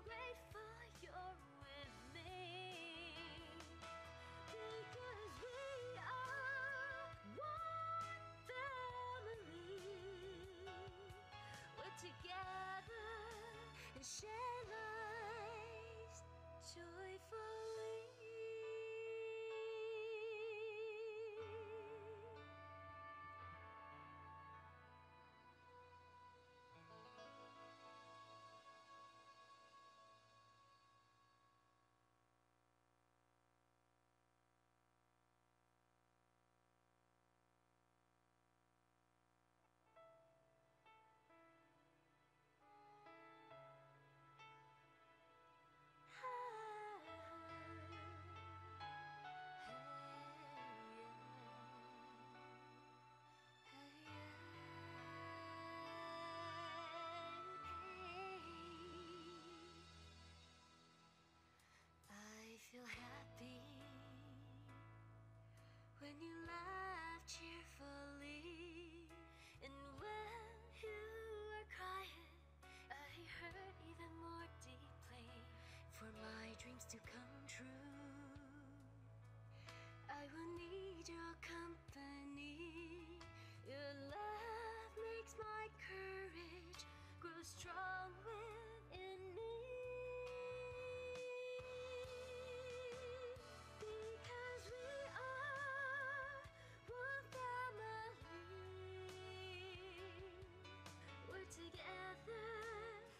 so grateful you're with me, because we are one family. We're together and share lives joyfully. I feel happy when you laugh cheerfully, and when you are crying, I hurt even more deeply. For my dreams to come true, I will need your company. Your love makes my courage grow strong within me. Because we are one family. We're together,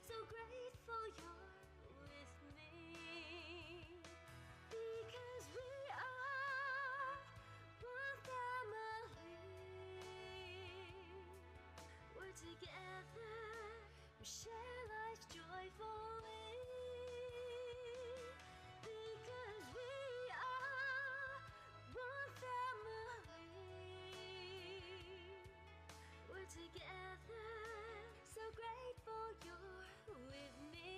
so grateful you're with me. Because we are one family. We're together, we share life joyfully. Because we are one family. We're together, so grateful you're with me.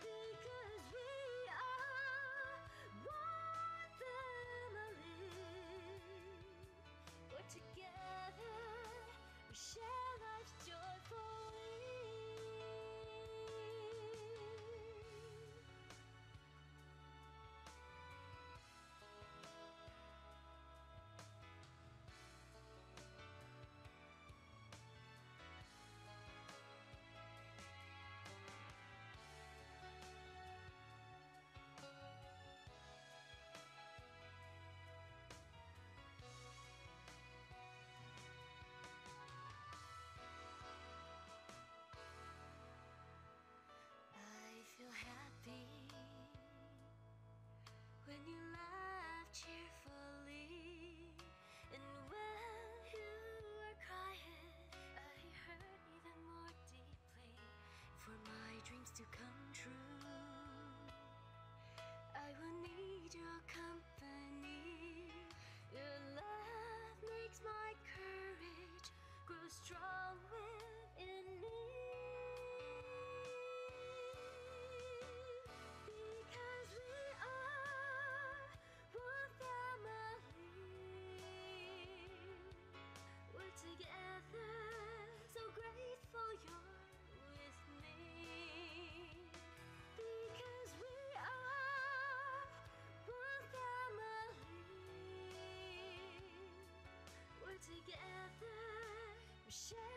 Because we are one family. We're together, we share life joyfully. I feel happy when you laugh cheerfully, and when you are crying, I hurt even more deeply. For my dreams to come true, I will need your company. Your love makes my courage grow strong within me. Because we are one family. We're together, so grateful you're with me. Because we are one family. We're together, we share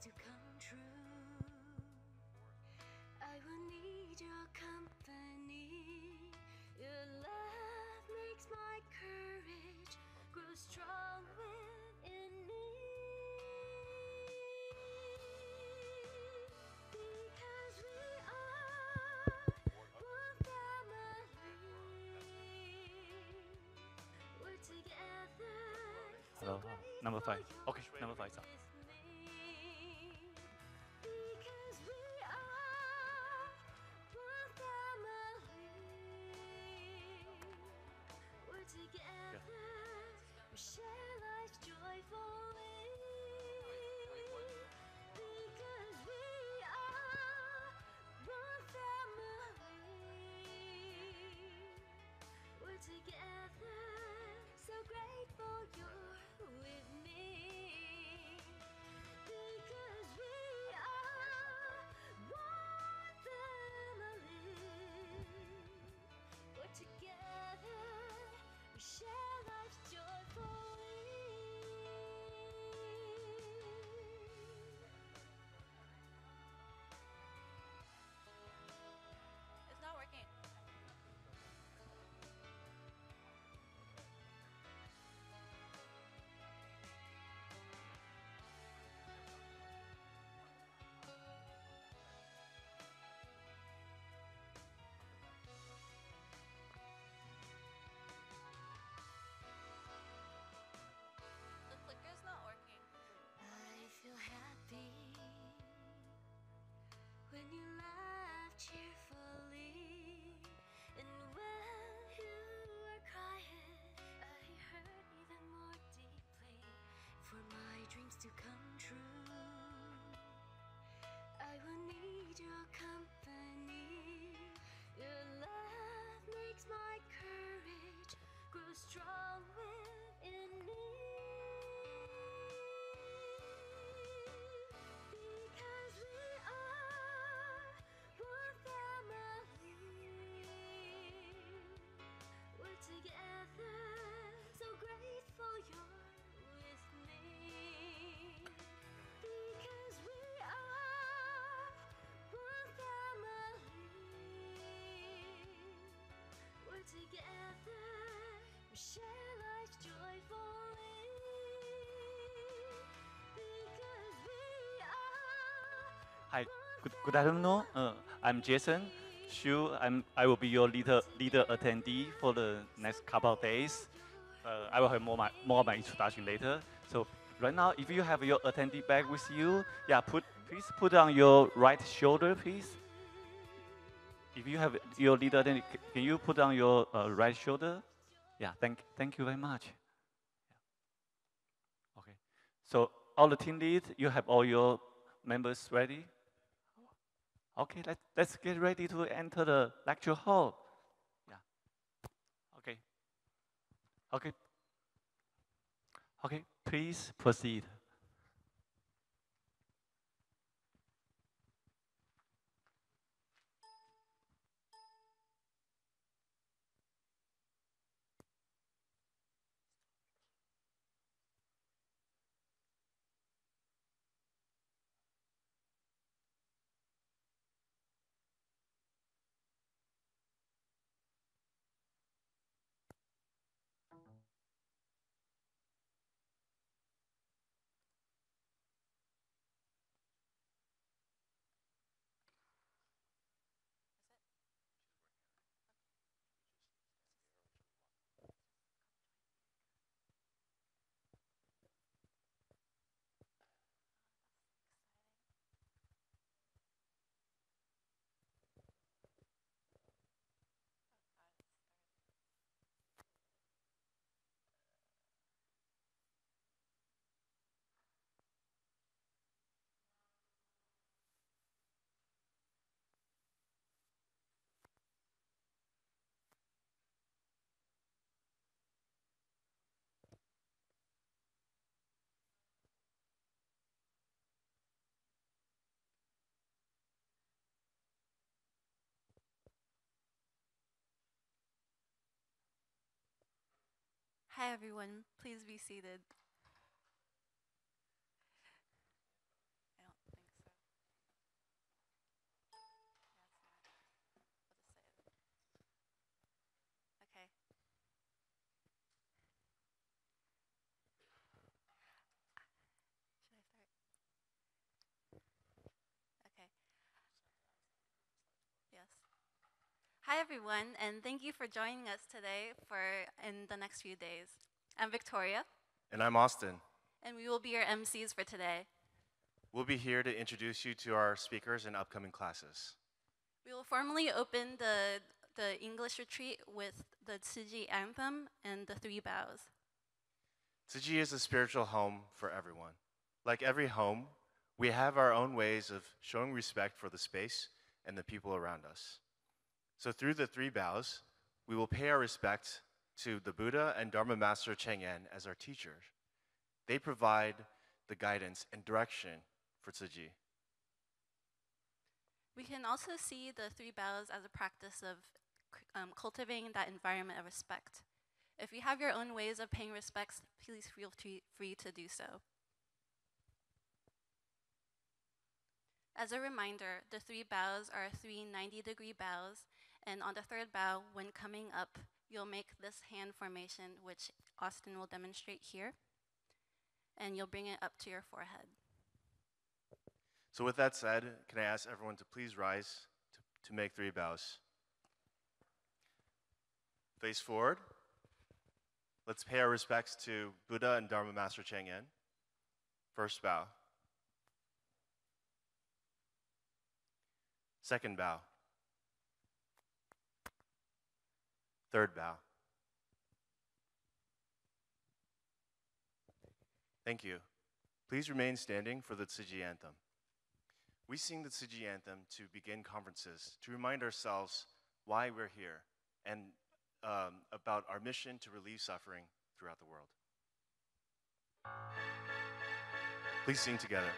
to come true. I will need your company. Your love makes my courage grow strong within me. Because we are one family. We're together. Hello, number five. Okay, number five. Sir. Because we are one family. We're together. We share life joyfully. Because we are one family. We're together. So grateful you're with me. Because we are one family. We're together. We share life joyfully. It's not working. The clicker's not working. I feel happy when you laugh cheerfully, and when you are crying, I hurt even more deeply. For my dreams to come true, I will need your company. Your love makes my courage grow strong within me. Because we are one family. We're together. So grateful you're with me. Because we are one family. We're together. We share life joyfully. Because we are Hi, good afternoon. I'm Jason Shu. I will be your leader attendee for the next couple of days. I will have more of my introduction later. So right now, if you have your attendee bag with you, yeah, please put on your right shoulder, please. If you have your leader, then can you put on your right shoulder? Yeah, thank you very much. Yeah. Okay. So all the team leads, you have all your members ready? Okay, let's get ready to enter the lecture hall. Yeah. Okay. Okay. Okay, please proceed. Hi everyone, please be seated. I don't Hi everyone, and thank you for joining us today in the next few days. I'm Victoria, And I'm Austin. and we will be your MCs for today. We'll be here to introduce you to our speakers and upcoming classes. We will formally open the English retreat with the Tzu Chi anthem and the 3 bows. Tzu Chi is a spiritual home for everyone. Like every home, we have our own ways of showing respect for the space and the people around us. So through the 3 bows, we will pay our respect to the Buddha and Dharma Master Cheng Yen as our teachers. They provide the guidance and direction for Tzu Chi. We can also see the 3 bows as a practice of cultivating that environment of respect. If you have your own ways of paying respects, please feel free to do so. As a reminder, the 3 bows are 3 90-degree bows, and on the 3rd bow, when coming up, you'll make this hand formation, which Austin will demonstrate here, and you'll bring it up to your forehead. So with that said, can I ask everyone to please rise to make 3 bows? Face forward. Let's pay our respects to Buddha and Dharma Master Cheng Yen. First bow. Second bow. Third bow. Thank you. Please remain standing for the Tzu Chi anthem. We sing the Tzu Chi anthem to begin conferences, to remind ourselves why we're here, and about our mission to relieve suffering throughout the world. Please sing together.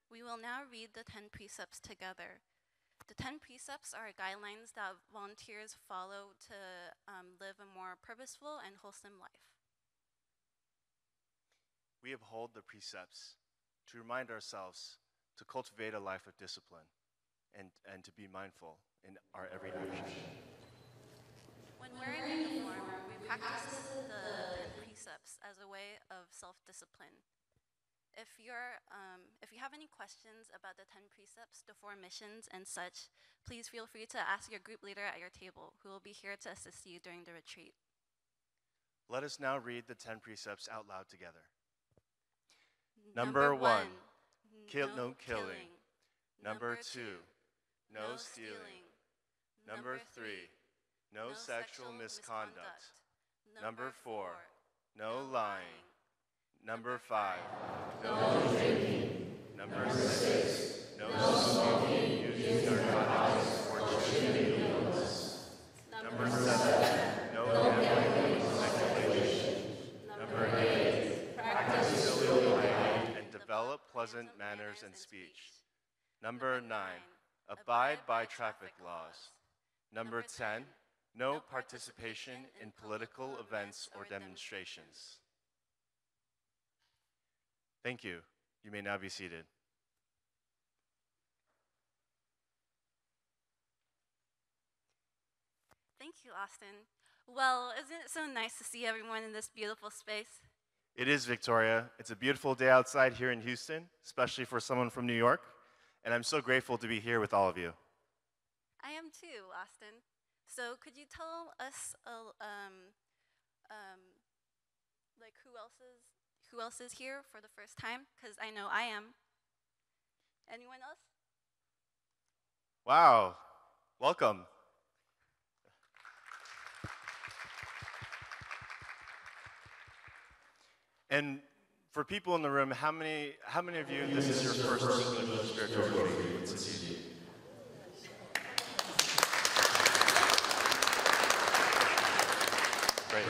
We will now read the 10 precepts together. The 10 precepts are guidelines that volunteers follow to live a more purposeful and wholesome life. We uphold the precepts to remind ourselves to cultivate a life of discipline and to be mindful in our everyday action. When wearing a uniform, we practice the 10 precepts as a way of self-discipline. If you have any questions about the 10 precepts, the 4 missions, and such, please feel free to ask your group leader at your table, who will be here to assist you during the retreat. Let us now read the 10 precepts out loud together. Number 1, no killing. Number 2, no stealing. Number 3, No sexual misconduct. Number 4, no lying. Number 5, no drinking. Number 6, no smoking, using narcotics, or choosing illness. Number 7, no gambling or speculation. Number 8, practice civility and develop pleasant manners and speech. Number 9, abide by traffic laws. Number 10, no participation in political events or demonstrations. Thank you. You may now be seated. Thank you, Austin. Well, isn't it so nice to see everyone in this beautiful space? It is, Victoria. It's a beautiful day outside here in Houston, especially for someone from New York. And I'm so grateful to be here with all of you. I am too, Austin. So could you tell us, like who else is here for the first time? Because I know I am. Anyone else? Wow. Welcome. And for people in the room, how many of you, this is your first English spiritual retreat with Tzu Chi? Great.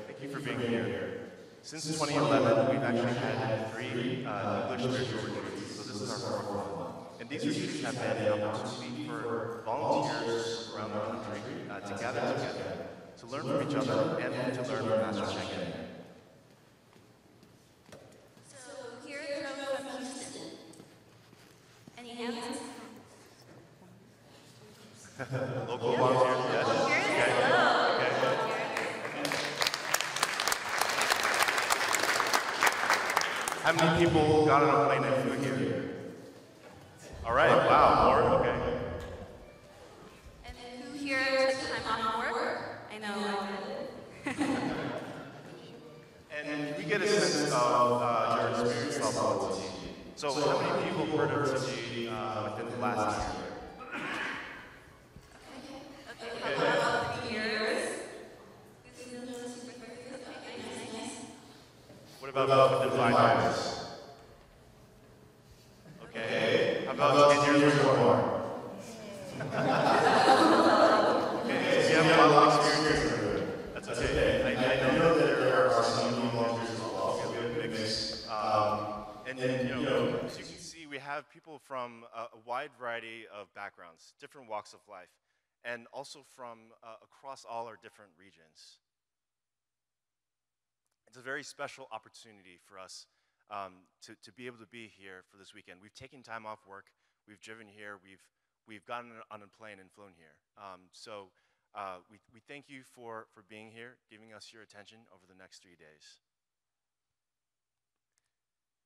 Thank you for being here. Since 2011, we've actually had 3 English spiritual retreats, so this is our 4th one. And these retreats have been an opportunity for volunteers around the country to gather together, to learn from each other, and to learn from Master Cheng. Local volunteers, yes. Okay. How many people got on a plane and flew here? All right, wow, more? Okay. And who here took time off work? I know I did. And we get a sense of your experience level with Tzu Chi. So how many people heard of Tzu Chi within the last year? What about within 5 years? Okay. How about 10 years or more? Okay, so you have a lot of experience. That's okay. I know that there are some new volunteers as well. So we have a mix. And you know, as you can see, we have people from a wide variety of backgrounds, different walks of life, and also from across all our different regions. It's a very special opportunity for us to be able to be here for this weekend. We've taken time off work. We've driven here. We've gotten on a plane and flown here. So we thank you for being here, giving us your attention over the next 3 days.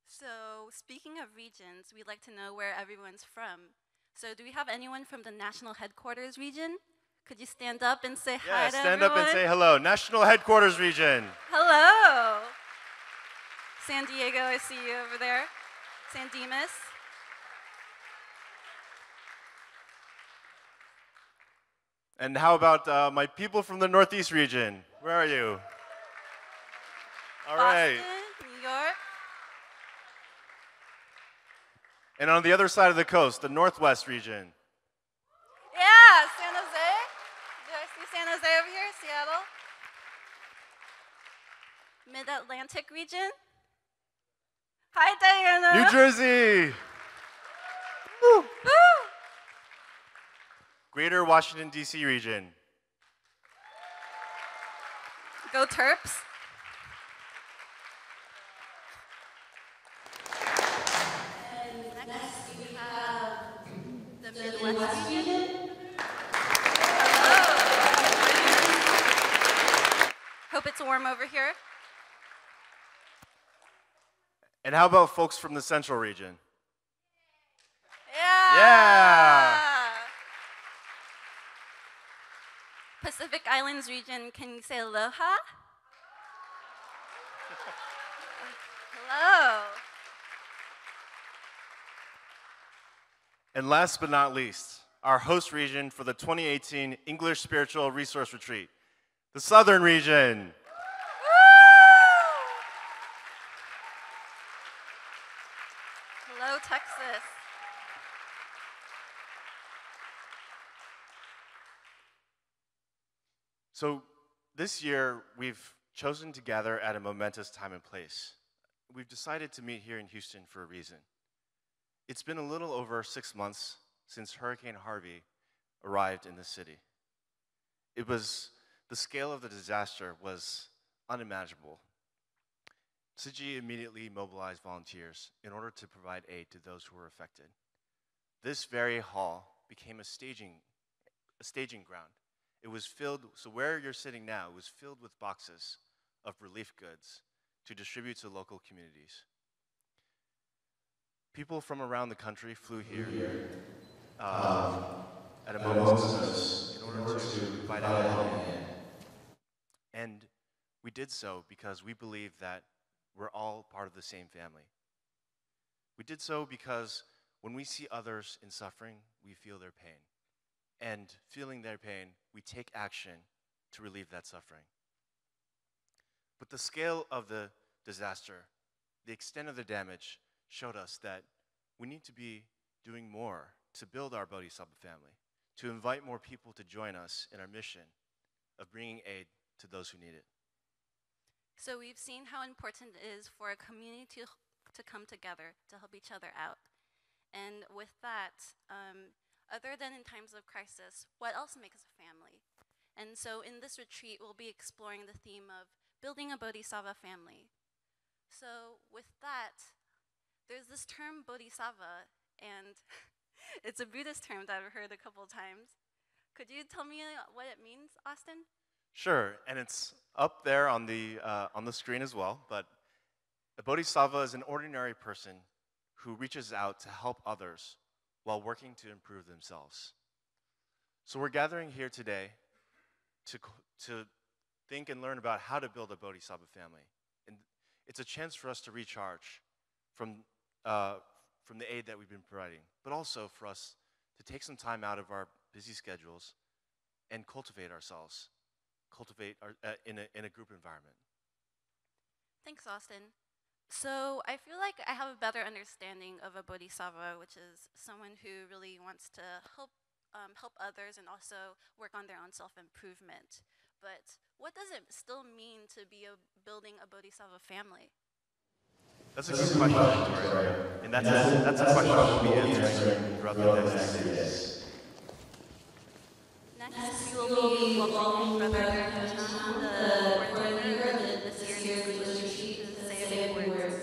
So speaking of regions, we'd like to know where everyone's from. So do we have anyone from the national headquarters region? Could you stand up and say hi to stand everyone? up and say hello. National Headquarters Region. Hello. San Diego, I see you over there. San Dimas. And how about my people from the Northeast region? Where are you? All right. Boston, New York. And on the other side of the coast, the Northwest region. Yeah, San Jose. Do I see San Jose over here? Seattle. Mid-Atlantic region. Hi, Diana. New Jersey. Woo. Greater Washington, D.C. region. Go Terps. And next we have the Midwest region. Hope it's warm over here. And how about folks from the Central region? Yeah. Pacific Islands region, can you say aloha? Hello. And last but not least, our host region for the 2018 English Spiritual Resource Retreat, the Southern region. Hello, Texas. So this year, we've chosen to gather at a momentous time and place. We've decided to meet here in Houston for a reason. It's been a little over 6 months since Hurricane Harvey arrived in the city. The scale of the disaster was unimaginable. Tzu Chi immediately mobilized volunteers in order to provide aid to those who were affected. This very hall became a staging ground. It was filled, so where you're sitting now, it was filled with boxes of relief goods to distribute to local communities. People from around the country flew here at a moment's notice in order to provide a helping hand. And we did so because we believe that we're all part of the same family. We did so because when we see others in suffering, we feel their pain. And feeling their pain, we take action to relieve that suffering. But the scale of the disaster, the extent of the damage, showed us that we need to be doing more to build our Bodhisattva family, to invite more people to join us in our mission of bringing aid to those who need it. So we've seen how important it is for a community to come together to help each other out. And with that, other than in times of crisis, what else makes a family? And so in this retreat, we'll be exploring the theme of building a Bodhisattva family. So with that, there's this term Bodhisattva, and it's a Buddhist term that I've heard a couple times. Could you tell me what it means, Austin? Sure, and it's up there on the screen as well, but a Bodhisattva is an ordinary person who reaches out to help others while working to improve themselves. So we're gathering here today to think and learn about how to build a Bodhisattva family. And it's a chance for us to recharge from the aid that we've been providing, but also for us to take some time out of our busy schedules and cultivate ourselves, in a group environment. Thanks, Austin. So I feel like I have a better understanding of a bodhisattva, which is someone who really wants to help others and also work on their own self-improvement. But what does it still mean to be building a bodhisattva family? That's a good question, Victoria. And that's a question we'll be answering throughout the next 3 days. Next, we will be welcoming Brother Chan, the coordinator of this year's English retreat, to say a few words.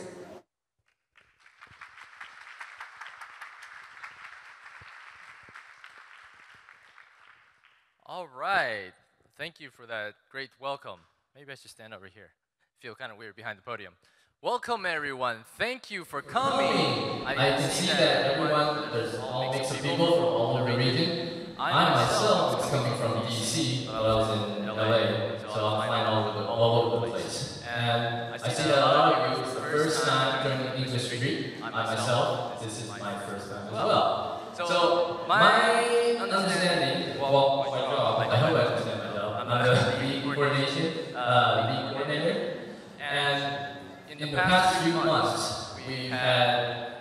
All right. Thank you for that great welcome. Maybe I should stand over here. Feel kind of weird behind the podium. Welcome, everyone. Thank you for coming. I can see that everyone, there's all mix of people from all over the region. I myself was coming from DC, but I was in LA, so I'm flying all over the place. And I see that a lot of you, it's the first time joining the English retreat. I myself, this is my first time as well. So my understanding, well, my job, I hope I understand my job. I'm the lead coordinator. And in the past few months, we've had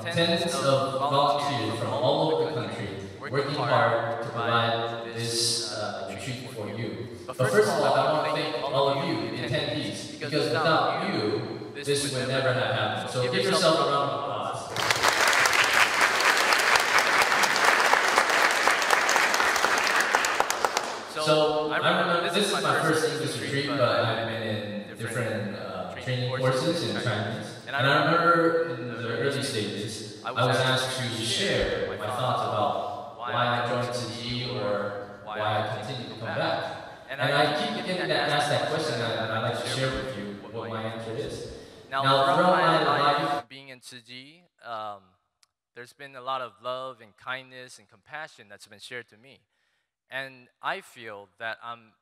tens of volunteers from all over the country working hard to provide this retreat for you. But first of all, I want to thank all of you, the attendees, because without you, this would never have happened. So give yourself a round of applause. So I remember this is my first English retreat, but I've been in different training courses in Chinese. And I remember in the early stages, I was asked to share my thoughts about why I joined Tzu Chi or why I continue to come back. And I keep getting asked that question, and I'd like to share with you what my answer is. Now throughout my life being in Tzu Chi, there's been a lot of love and kindness and compassion that's been shared to me. And I feel that I'm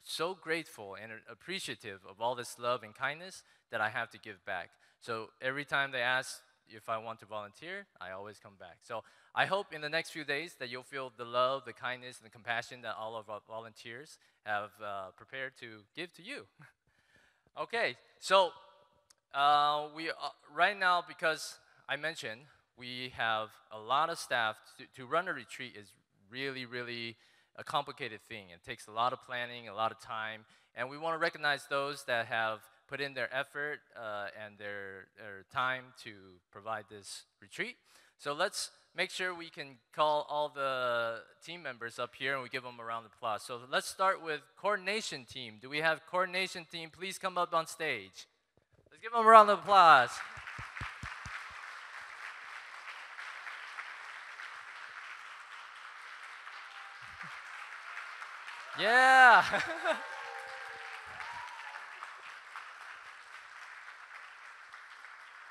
so grateful and appreciative of all this love and kindness that I have to give back. So every time they ask, if I want to volunteer, I always come back. So I hope in the next few days that you'll feel the love, the kindness, and the compassion that all of our volunteers have prepared to give to you. Okay, so right now, because I mentioned we have a lot of staff, to run a retreat is really, really a complicated thing. It takes a lot of planning, a lot of time, and we want to recognize those that have put in their effort and their time to provide this retreat. So let's make sure we can call all the team members up here and we give them a round of applause. So let's start with coordination team. Do we have coordination team? Please come up on stage. Let's give them a round of applause. Yeah.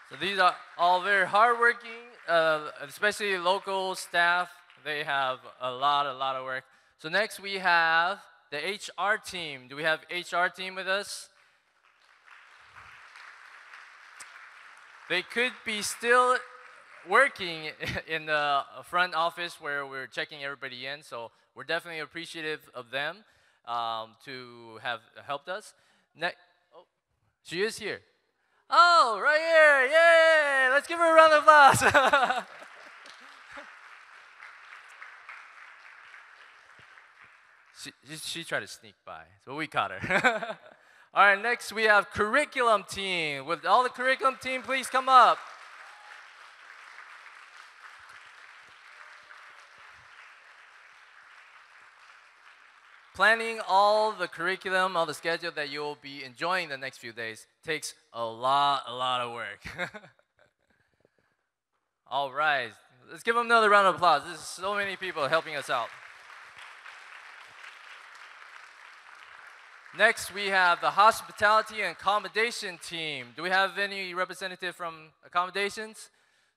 So these are all very hardworking, especially local staff. They have a lot of work. So next we have the HR team. Do we have HR team with us? They could be still working in the front office where we're checking everybody in, so we're definitely appreciative of them to have helped us. Oh, she is here. Oh, right here, yay! Let's give her a round of applause. She tried to sneak by, so we caught her. All right, next we have curriculum team. With all the curriculum team, please come up. Planning all the curriculum, all the schedule that you'll be enjoying the next few days takes a lot of work. All right, let's give them another round of applause. There's so many people helping us out. Next, we have the hospitality and accommodation team. Do we have any representative from accommodations?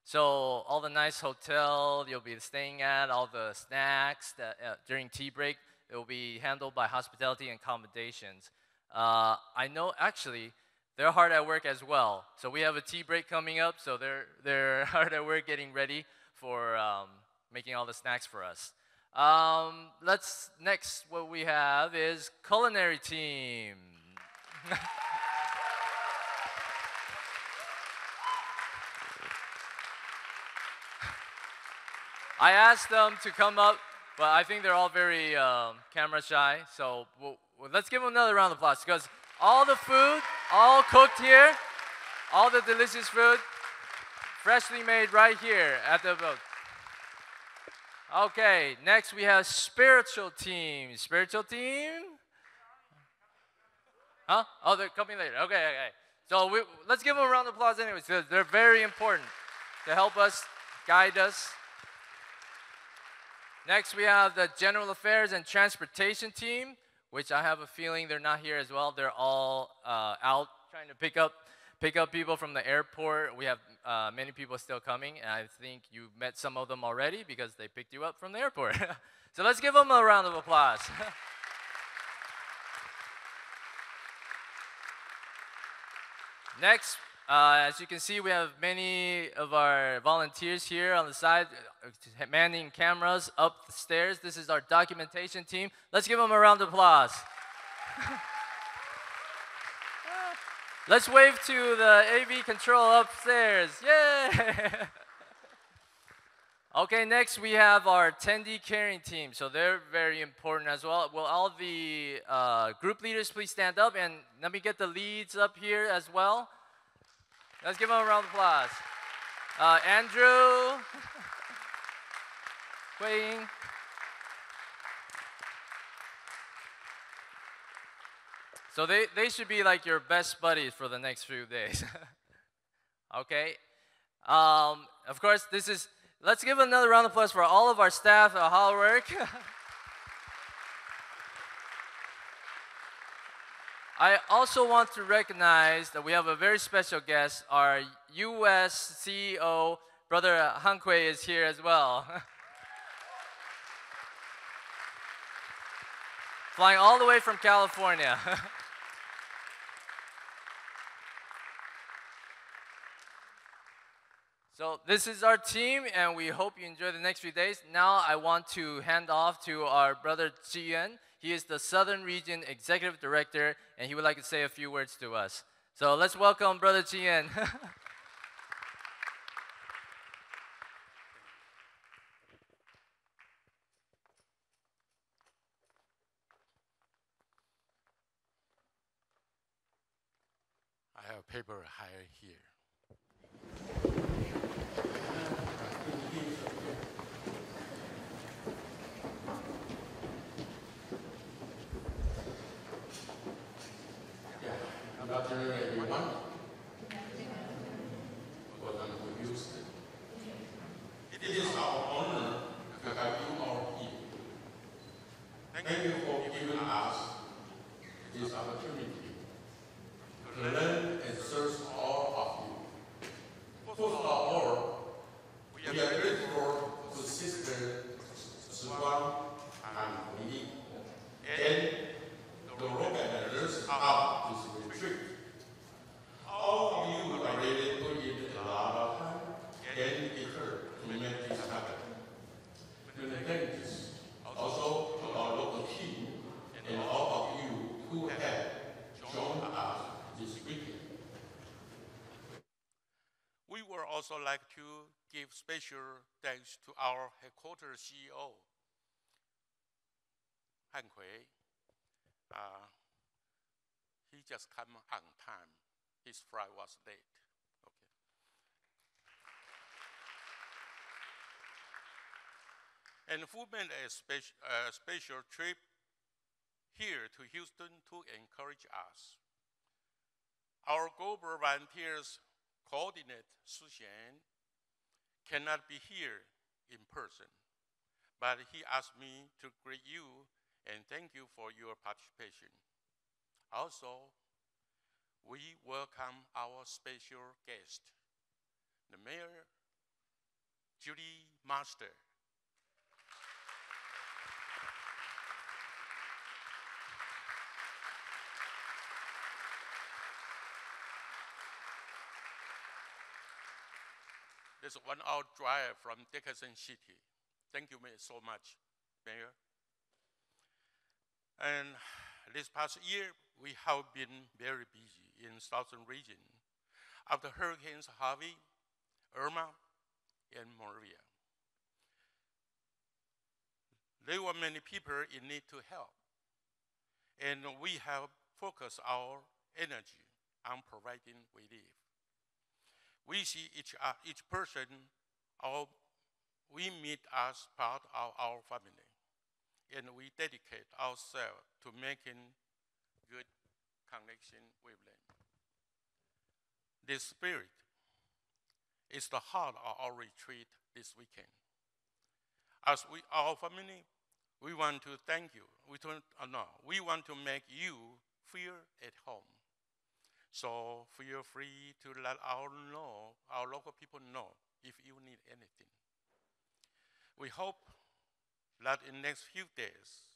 So all the nice hotel you'll be staying at, all the snacks that, during tea break, it will be handled by hospitality and accommodations. I know actually they're hard at work as well. So we have a tea break coming up, so they're hard at work getting ready for making all the snacks for us. Next what we have is culinary team. I asked them to come up, but I think they're all very camera shy. So let's give them another round of applause because all the food, all cooked here, all the delicious food, freshly made right here at the boat. Okay, next we have spiritual team. Spiritual team? Huh? Oh, they're coming later. Okay. So let's give them a round of applause anyways, because they're very important to help us, guide us. Next, we have the general affairs and transportation team, which I have a feeling they're not here as well. They're all out trying to pick up people from the airport. We have many people still coming, and I think you met some of them already because they picked you up from the airport. So let's give them a round of applause. Next, as you can see, we have many of our volunteers here on the side, manning cameras up the stairs. This is our documentation team. Let's give them a round of applause. Let's wave to the AV control upstairs. Yay! Okay, next we have our attendee caring team. So they're very important as well. Will all the group leaders please stand up and let me get the leads up here as well. Let's give them a round of applause. Andrew, Wei. So they should be like your best buddies for the next few days. Okay. Of course, let's give another round of applause for all of our staff at hard work. I also want to recognize that we have a very special guest. Our U.S. CEO, Brother Han Kui, is here as well. Flying all the way from California. So this is our team, and we hope you enjoy the next few days. Now I want to hand off to our brother Tzu Chi. He is the Southern Region Executive Director, and he would like to say a few words to us. So let's welcome brother Tzu Chi. I have paper higher here. Good afternoon, everyone. Welcome to Houston. It is our honor to have you all here. Thank you for giving us this opportunity to learn and serve all of you. First of all, we are grateful to Sister Suwan and Lee and the organizers of this retreat. All of you are ready to put in a lot of time and effort to make this happen. Many thanks also to our local team and all of you who have joined us this weekend. We would also like to give special thanks to our headquarters CEO, Han Kui. He just came on time. His flight was late. Okay. And who made a special trip here to Houston to encourage us. Our global volunteers coordinate Su Xian cannot be here in person, but he asked me to greet you and thank you for your participation. Also, we welcome our special guest, the Mayor, Judy Master. This 1 hour drive from Dickinson City. Thank you so much, Mayor. And this past year, we have been very busy in Southern region after Hurricanes Harvey, Irma, and Maria. There were many people in need to help, and we have focused our energy on providing relief. We see each person, we meet as part of our family, and we dedicate ourselves to making good connection with them. This spirit is the heart of our retreat this weekend. As our family, we want to thank you. We want to make you feel at home. So feel free to let our local people know if you need anything. We hope that in the next few days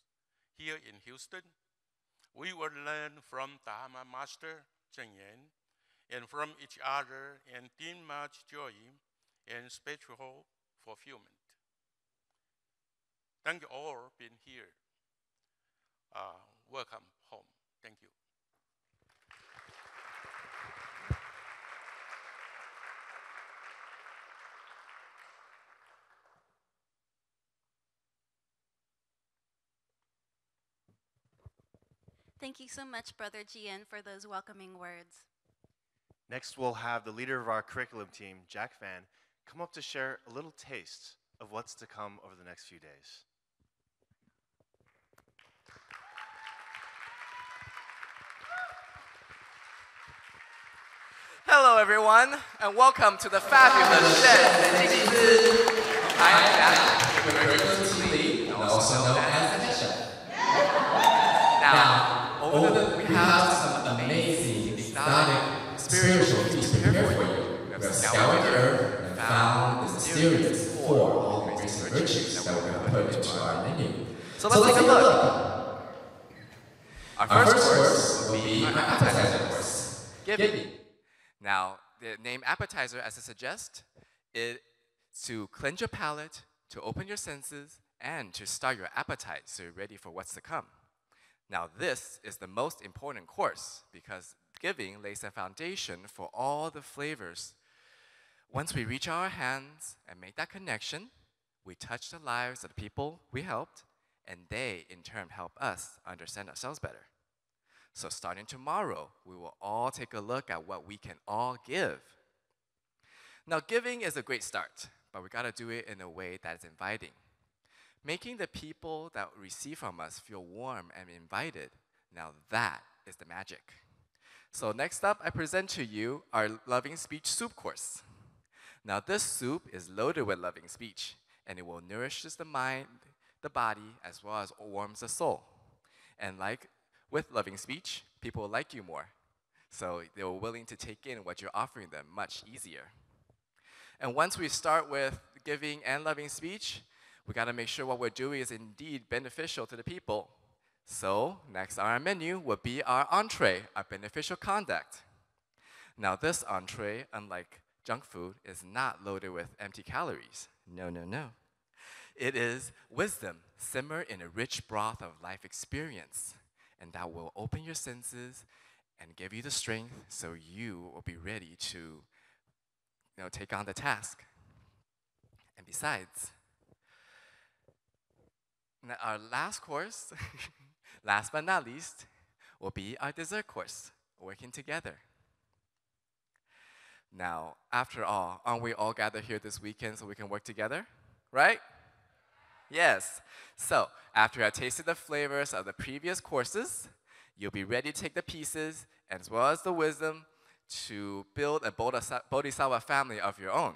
here in Houston, we will learn from Dharma Master Zheng Yan and from each other and gain much joy and spiritual fulfillment. Thank you all for being here. Welcome home. Thank you. Thank you so much, Brother Jian, for those welcoming words. Next, we'll have the leader of our curriculum team, Jack Fan, come up to share a little taste of what's to come over the next few days. Hello, everyone, and welcome to the fabulous Shen Tzu. I'm Jack, your curriculum team lead, also known as the Shen. Now, we have some amazing, exotic, spiritual feats prepared for you. We have scoured the earth and found the mysterious 4 all recent virtues that we're going to put into our menu. So let's take a look. Our first course will be our appetizer course. Give me. Now, the name appetizer, as it suggests, It's to cleanse your palate, to open your senses, and to start your appetite so you're ready for what's to come. Now, this is the most important course because giving lays the foundation for all the flavors. Once we reach our hands and make that connection, we touch the lives of the people we helped, and they, in turn, help us understand ourselves better. So starting tomorrow, we will all take a look at what we can all give. Now, giving is a great start, but we gotta do it in a way that is inviting. Making the people that receive from us feel warm and invited, now that is the magic. So next up, I present to you our Loving Speech Soup course. Now this soup is loaded with loving speech, and it will nourish the mind, the body, as well as warms the soul. And like with loving speech, people will like you more. So they're willing to take in what you're offering them much easier. And once we start with giving and loving speech, we gotta make sure what we're doing is indeed beneficial to the people. So next on our menu will be our entree, our beneficial conduct. Now this entree, unlike junk food, is not loaded with empty calories. No, no, no. It is wisdom simmered in a rich broth of life experience, and that will open your senses and give you the strength so you will be ready to take on the task. And besides, now our last course, last but not least, will be our dessert course, working together. Now, after all, aren't we all gathered here this weekend so we can work together, right? Yes. So, after you have tasted the flavors of the previous courses, you'll be ready to take the pieces as well as the wisdom to build a Bodhisattva family of your own,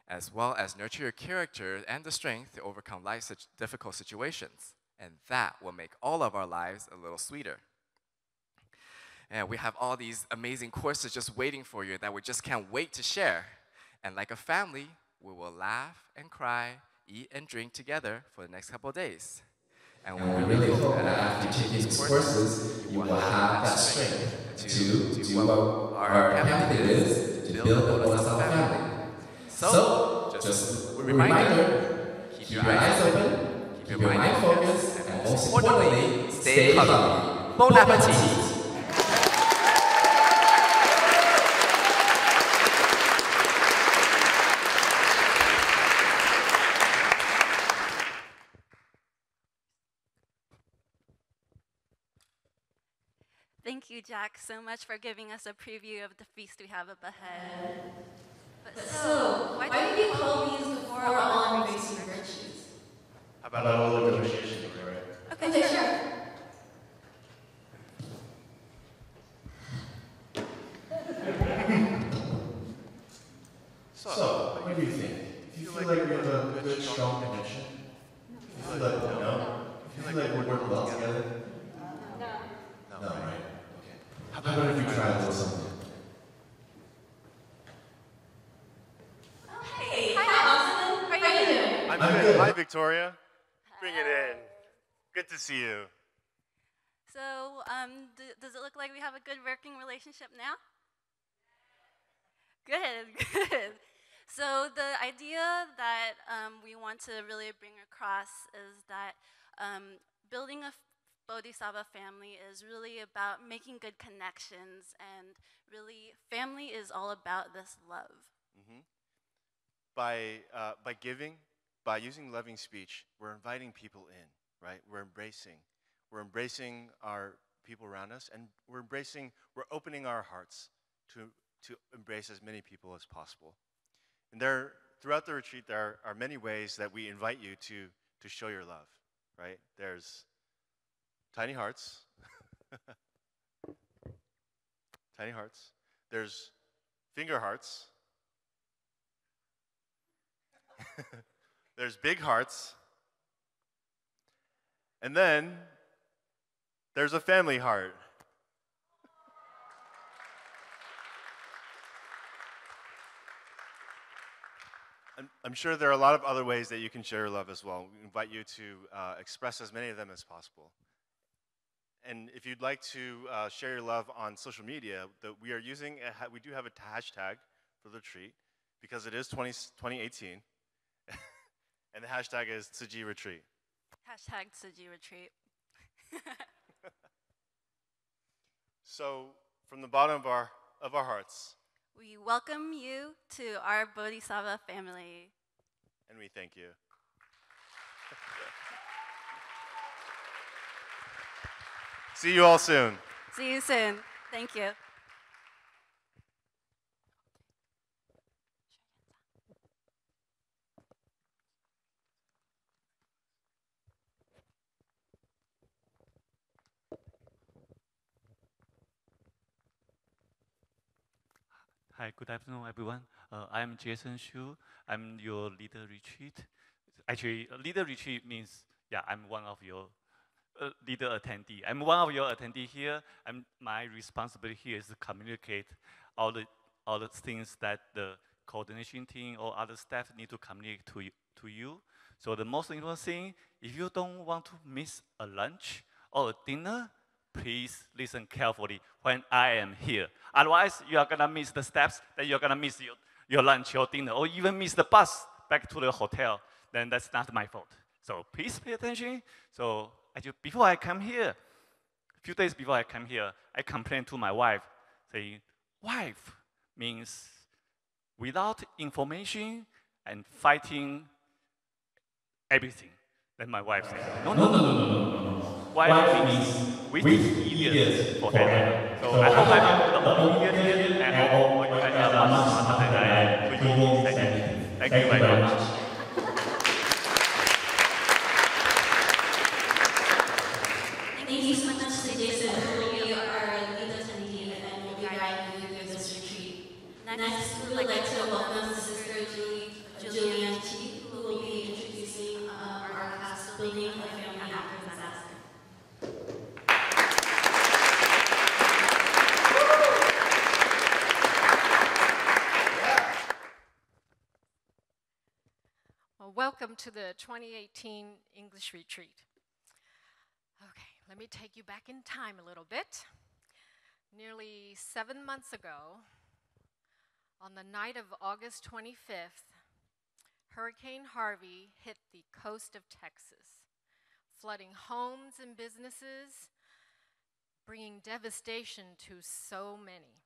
as well as nurture your character and the strength to overcome life's difficult situations. And that will make all of our lives a little sweeter. And we have all these amazing courses just waiting for you that we just can't wait to share. And like a family, we will laugh and cry, eat and drink together for the next couple of days. And we really hope that after you take these courses, you will have that strength to do what our template is, to build a Bodhisattva family. So, just a reminder, keep your eyes open, keep your mind focused, and most importantly, stay hungry. Bon appetit! Thank you, Jack, so much for giving us a preview of the feast we have up ahead. But so, why do we call these the four all-embracing virtues? How about a little negotiation, Victoria? Okay, sure. So, what do you think? Do you feel like we have a good, strong connection? Do you feel like, no? Do you feel like we work well together? No, right? Okay. How about if we try a little something? Hey, hi, Austin. How are you doing? I'm good. Hi, Victoria. Bring it in. Good to see you. So, does it look like we have a good working relationship now? Good, good. So the idea that we want to really bring across is that building a Bodhisattva family is really about making good connections, and really family is all about this love. Mm-hmm. By giving, by using loving speech, we're inviting people in, right? We're embracing our people around us, and we're opening our hearts to embrace as many people as possible. And throughout the retreat, there are many ways that we invite you to show your love, right? There's tiny hearts. Tiny hearts. There's finger hearts. There's big hearts. And then there's a family heart. I'm sure there are a lot of other ways that you can share your love as well. We invite you to express as many of them as possible. And if you'd like to share your love on social media, we do have a hashtag for the retreat. because it is 2018. And the hashtag is Tzu Chi Retreat. Hashtag Tzu Chi Retreat. So, from the bottom of our hearts, We welcome you to our Bodhisattva family. and we thank you. See you all soon. See you soon. Thank you. Hi, good afternoon, everyone. I'm Jason Xu. I'm your leader retreat. Actually, leader retreat means, yeah, I'm one of your leader attendee. I'm one of your attendee here. My responsibility here is to communicate all the things that the coordination team or other staff need to communicate to you. So the most important thing, if you don't want to miss a lunch or a dinner, please listen carefully when I am here. Otherwise, you are gonna miss the steps, then you're gonna miss your lunch, your dinner, or even miss the bus back to the hotel. Then that's not my fault. So please pay attention. So before I come here, a few days before I come here, I complained to my wife, saying, wife means without information and fighting everything. Then my wife said, no. Wife means with idiot forever. So I hope I'm the only idiot, and I hope you guys are much smarter than I am. So you won't say anything. Thank you very much. Thank you so much to Jason, who will be our lead attendee and will be guiding you through this retreat. Next, we would like to welcome Sister Julianne Chi, who will be introducing our class building a family after disaster. Well, welcome to the 2018 English Retreat. Okay, let me take you back in time a little bit. Nearly 7 months ago, on the night of August 25th, Hurricane Harvey hit the coast of Texas, flooding homes and businesses, bringing devastation to so many.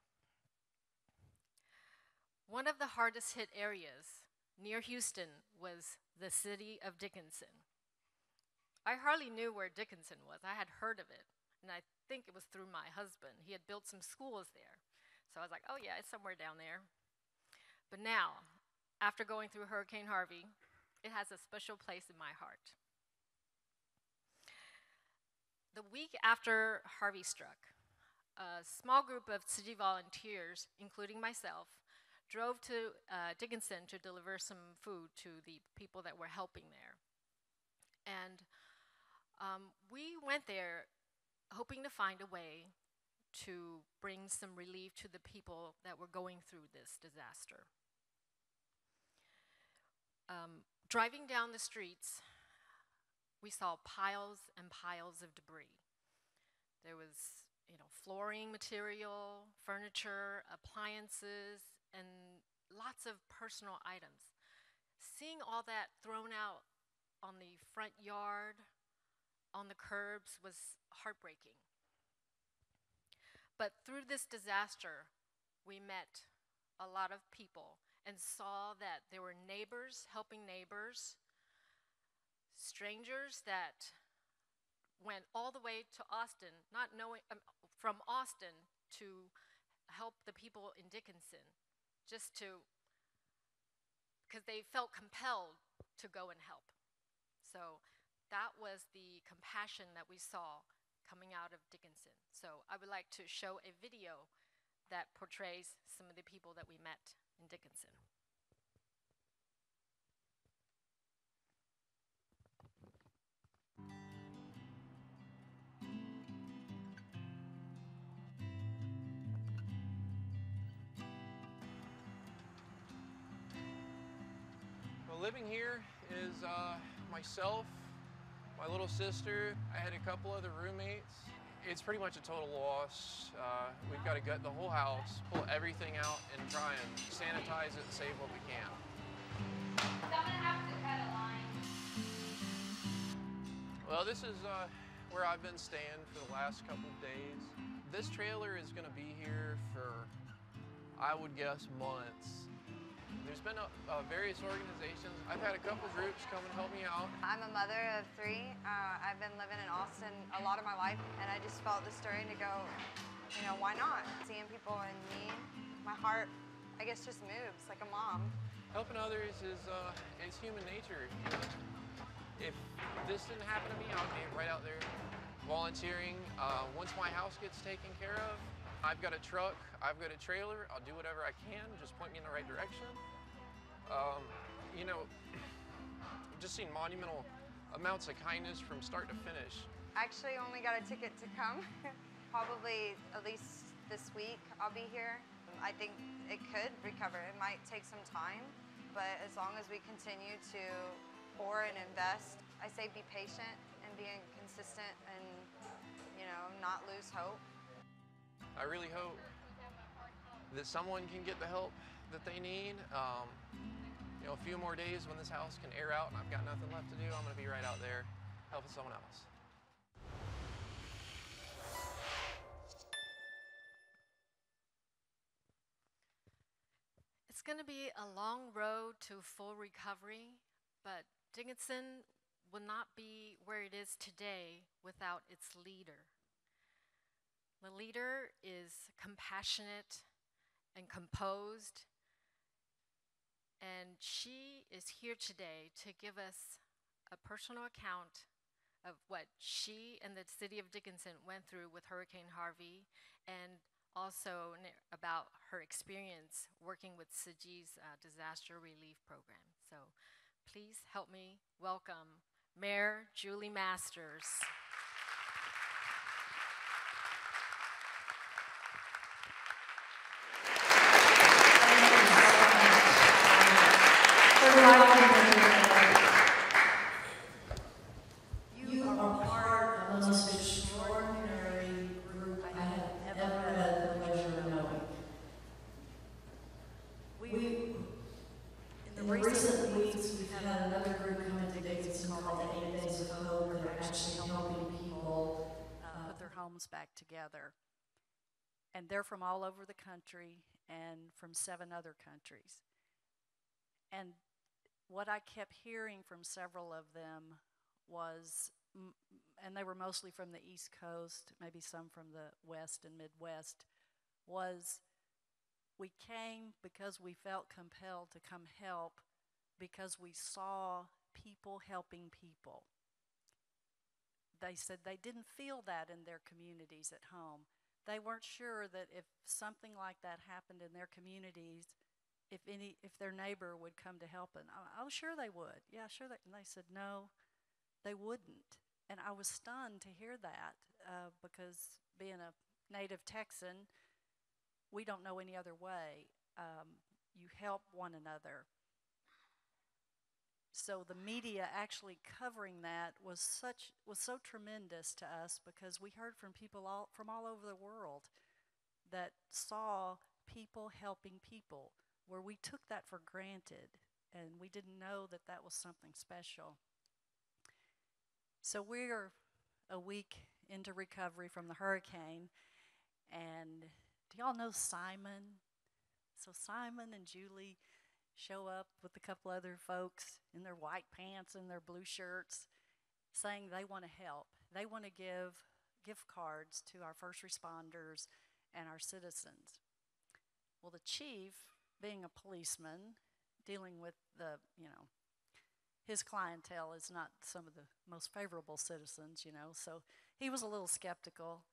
One of the hardest hit areas near Houston was the city of Dickinson. I hardly knew where Dickinson was. I had heard of it, and I think it was through my husband. He had built some schools there. So I was like, oh yeah, it's somewhere down there. But now, after going through Hurricane Harvey, it has a special place in my heart. The week after Harvey struck, a small group of Tzu Chi volunteers, including myself, drove to Dickinson to deliver some food to the people that were helping there. And we went there hoping to find a way to bring some relief to the people that were going through this disaster. Driving down the streets, we saw piles and piles of debris. There was, flooring material, furniture, appliances, and lots of personal items. Seeing all that thrown out on the front yard, on the curbs, was heartbreaking. But through this disaster, we met a lot of people and saw that there were neighbors helping neighbors, strangers that went all the way to Austin, not knowing, from Austin to help the people in Dickinson, just to, because they felt compelled to go and help. So that was the compassion that we saw coming out of Dickinson. So I would like to show a video that portrays some of the people that we met in Dickinson. Well, living here is myself, my little sister. I had a couple other roommates, It's pretty much a total loss. We've got to gut the whole house, pull everything out, and try and sanitize it and save what we can. So I'm gonna have to cut a line. Well, this is where I've been staying for the last couple of days. This trailer is gonna be here for, I would guess, months. There's been various organizations. I've had a couple groups come and help me out. I'm a mother of 3. I've been living in Austin a lot of my life, and I just felt the stirring to go, you know, why not? Seeing people in need, my heart, I guess, just moves like a mom. Helping others is human nature. You know? If this didn't happen to me, I would be right out there volunteering. Once my house gets taken care of, I've got a truck, I've got a trailer, I'll do whatever I can, just point me in the right direction. You know, I've just seen monumental amounts of kindness from start to finish. I actually only got a ticket to come. Probably at least this week I'll be here. I think it could recover. It might take some time, but as long as we continue to pour and invest, I say be patient and be consistent and, you know, not lose hope. I really hope that someone can get the help that they need. You know, a few more days when this house can air out and I've got nothing left to do, I'm gonna be right out there helping someone else. It's going to be a long road to full recovery, but Dickinson will not be where it is today without its leader. The leader is compassionate and composed, and she is here today to give us a personal account of what she and the city of Dickinson went through with Hurricane Harvey, and also about her experience working with Tzu Chi's disaster relief program. So please help me welcome Mayor Julie Masters. You are part of the most extraordinary group I have ever had the pleasure of knowing. In the recent weeks, we've had another group come into Dickinson called the 8 Days of Hope, that are actually helping people put their homes back together. And they're from all over the country and from 7 other countries. And what I kept hearing from several of them was, and they were mostly from the East Coast, maybe some from the West and Midwest, was we came because we felt compelled to come help because we saw people helping people. They said they didn't feel that in their communities at home. They weren't sure that if something like that happened in their communities, if their neighbor would come to help them. I was sure they would. Yeah, sure. And they said no, they wouldn't. And I was stunned to hear that because being a native Texan, we don't know any other way. You help one another. So the media actually covering that was so tremendous to us because we heard from people from all over the world that saw people helping people, where we took that for granted and we didn't know that that was something special. So we're a week into recovery from the hurricane, and do y'all know Simon? So Simon and Julie show up with a couple other folks in their white pants and their blue shirts saying they want to help. They want to give gift cards to our first responders and our citizens. Well, the chief, being a policeman, dealing with his clientele is not some of the most favorable citizens, so he was a little skeptical,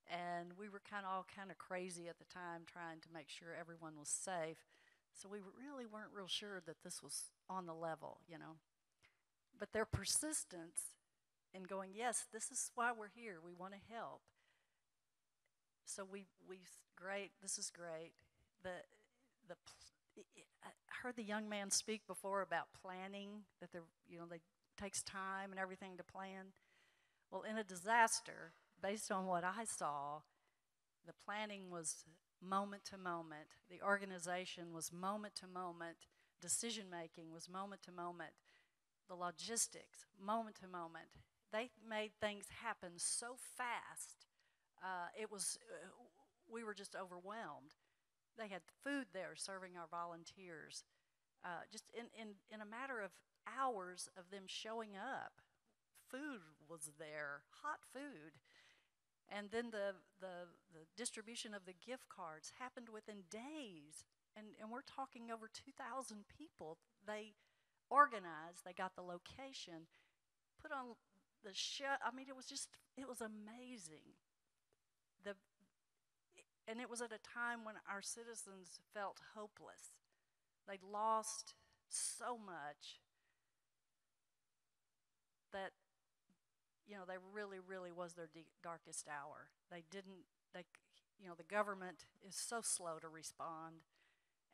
and we were all kind of crazy at the time trying to make sure everyone was safe. So we really weren't real sure that this was on the level, But their persistence in going, yes, this is why we're here. We want to help. So great, this is great. I heard the young man speak before about planning, that it takes time and everything to plan. Well, in a disaster, based on what I saw, the planning was moment to moment. The organization was moment to moment. Decision making was moment to moment. The logistics, moment to moment. They made things happen so fast. We were just overwhelmed. They had food there serving our volunteers. Just in a matter of hours of them showing up, food was there, hot food. And then the distribution of the gift cards happened within days. And we're talking over 2,000 people. They organized, they got the location, put on the show. I mean, it was amazing. And it was at a time when our citizens felt hopeless. They'd lost so much that, they really, really was their darkest hour. The government is so slow to respond.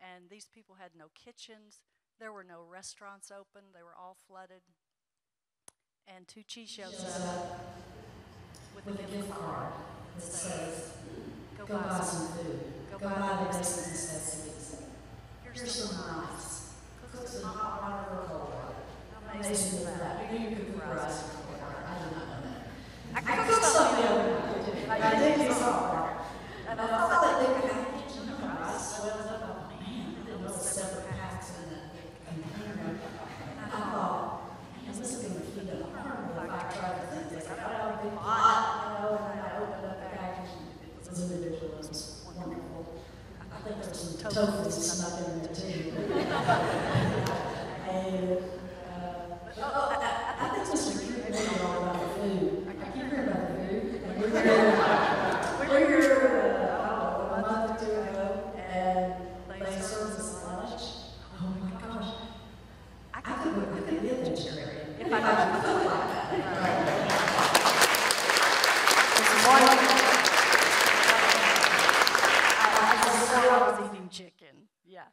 And these people had no kitchens. There were no restaurants open. They were all flooded. And Tzu Chi shows up with a gift card that says, go buy some food. Go buy the basic necessities. Here's some rice. Cook some hot water or cold water. How amazing is that? You can cook rice or cold water. I did not know that. I cooked something overnight. I did use hot water. And I thought that they could have rice swelled up. Oh man, I didn't know the separate packs in the container. And I thought, man, this is going to feed them harm if I try to think this. I got out a big pot, and I opened up the package. It was individual. It was wonderful. I think there was some tofu snuck in there too. I think Mr. Cute made all about the food. I keep hearing about the food. We were here, a month or two ago, and they served us lunch. Oh my gosh. I could be a vegetarian if I could cook like that. I was eating chicken, yeah.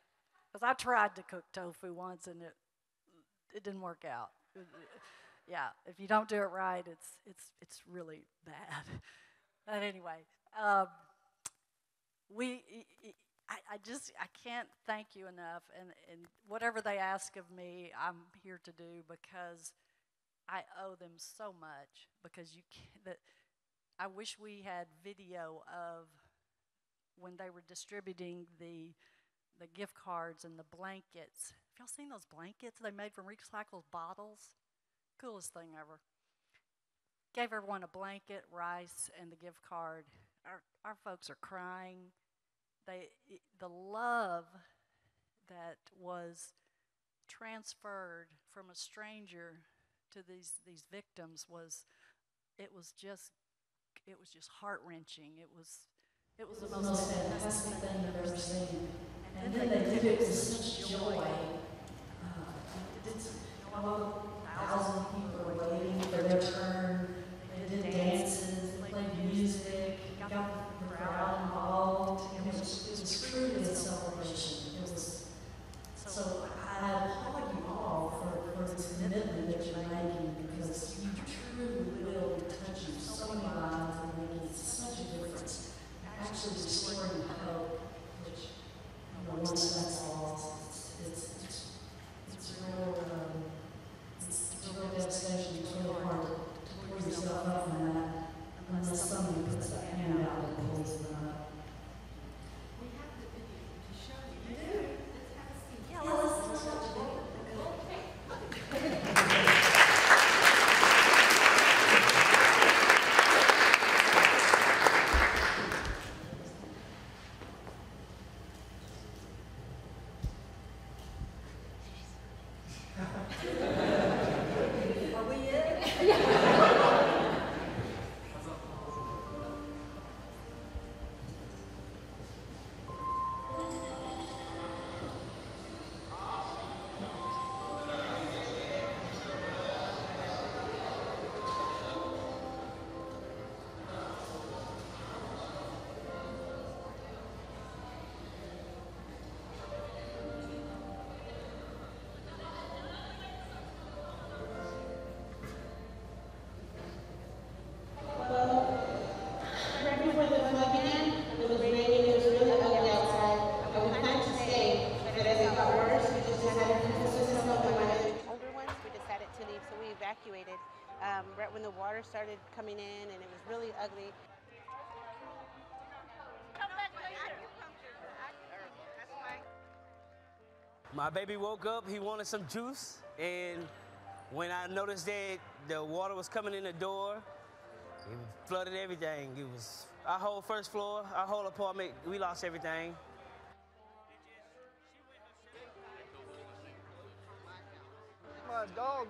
Because I tried to cook tofu once, and it didn't work out. Yeah, if you don't do it right, it's really bad. But anyway, I can't thank you enough, and whatever they ask of me, I'm here to do, because I owe them so much. Because I wish we had video of when they were distributing the gift cards and the blankets. Have y'all seen those blankets they made from recycled bottles? Coolest thing ever. Gave everyone a blanket, rice, and the gift card. Our folks are crying. The love that was transferred from a stranger to these victims was just heart-wrenching. It was the most fantastic thing I've ever seen. And then they did it with such joy. 1,000 people were waiting for their turn. They did dances, they played music, got the crowd involved. It was truly a celebration. So I applaud you all for this commitment that you're making, because you truly will be touching so many lives and making such a difference. Actually restoring hope, which, once that's lost, it's real devastation. It's really hard to pull yourself up from that unless somebody puts that hand out and pulls them up. We have the video to show you. You do? Let's have a seat. Yeah, let's watch it. Are we in? Yeah. and it was really ugly. My baby woke up, he wanted some juice, and when I noticed that the water was coming in the door, it flooded everything. It was our whole first floor, our whole apartment, we lost everything. My dog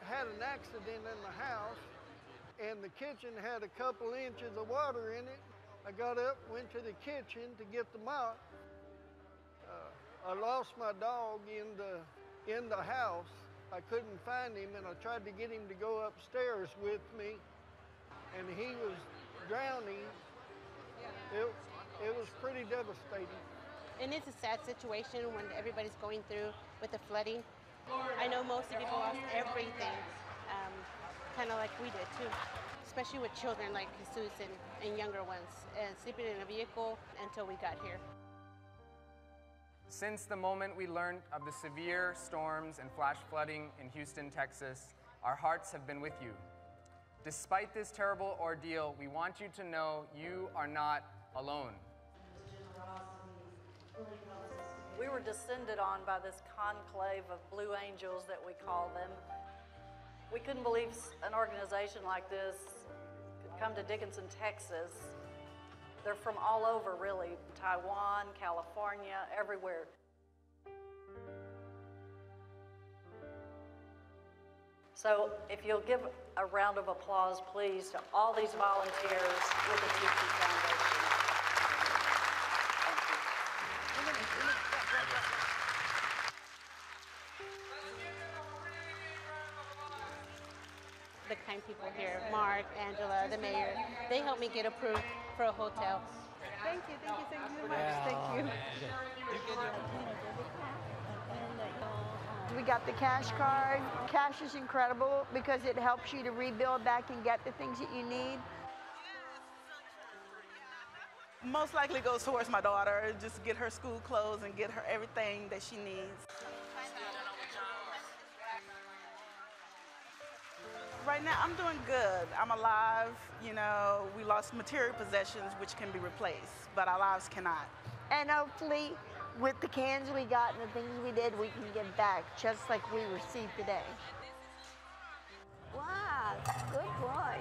had an accident in the house, and the kitchen had a couple inches of water in it. I got up, went to the kitchen to get the mop. I lost my dog in the house. I couldn't find him, and I tried to get him to go upstairs with me, and he was drowning. It was pretty devastating. And it's a sad situation when everybody's going through with the flooding. I know most of people lost everything, kind of like we did too, especially with children like Jesus and younger ones, and sleeping in a vehicle until we got here. Since the moment we learned of the severe storms and flash flooding in Houston, Texas, our hearts have been with you. Despite this terrible ordeal, we want you to know you are not alone. We were descended on by this conclave of blue angels that we call them. We couldn't believe an organization like this could come to Dickinson, Texas. They're from all over, really, Taiwan, California, everywhere. So if you'll give a round of applause, please, to all these volunteers with the Tzu Chi Foundation. The kind people here, Mark, Angela, the mayor, they helped me get approved for a hotel. Thank you so much. Thank you. We got the cash card. Cash is incredible because it helps you to rebuild back and get the things that you need. Most likely goes towards my daughter, just get her school clothes and get her everything that she needs. Right now, I'm doing good. I'm alive. You know, we lost material possessions, which can be replaced, but our lives cannot. And hopefully, with the cans we got and the things we did, we can give back, just like we received today. Wow, good boy.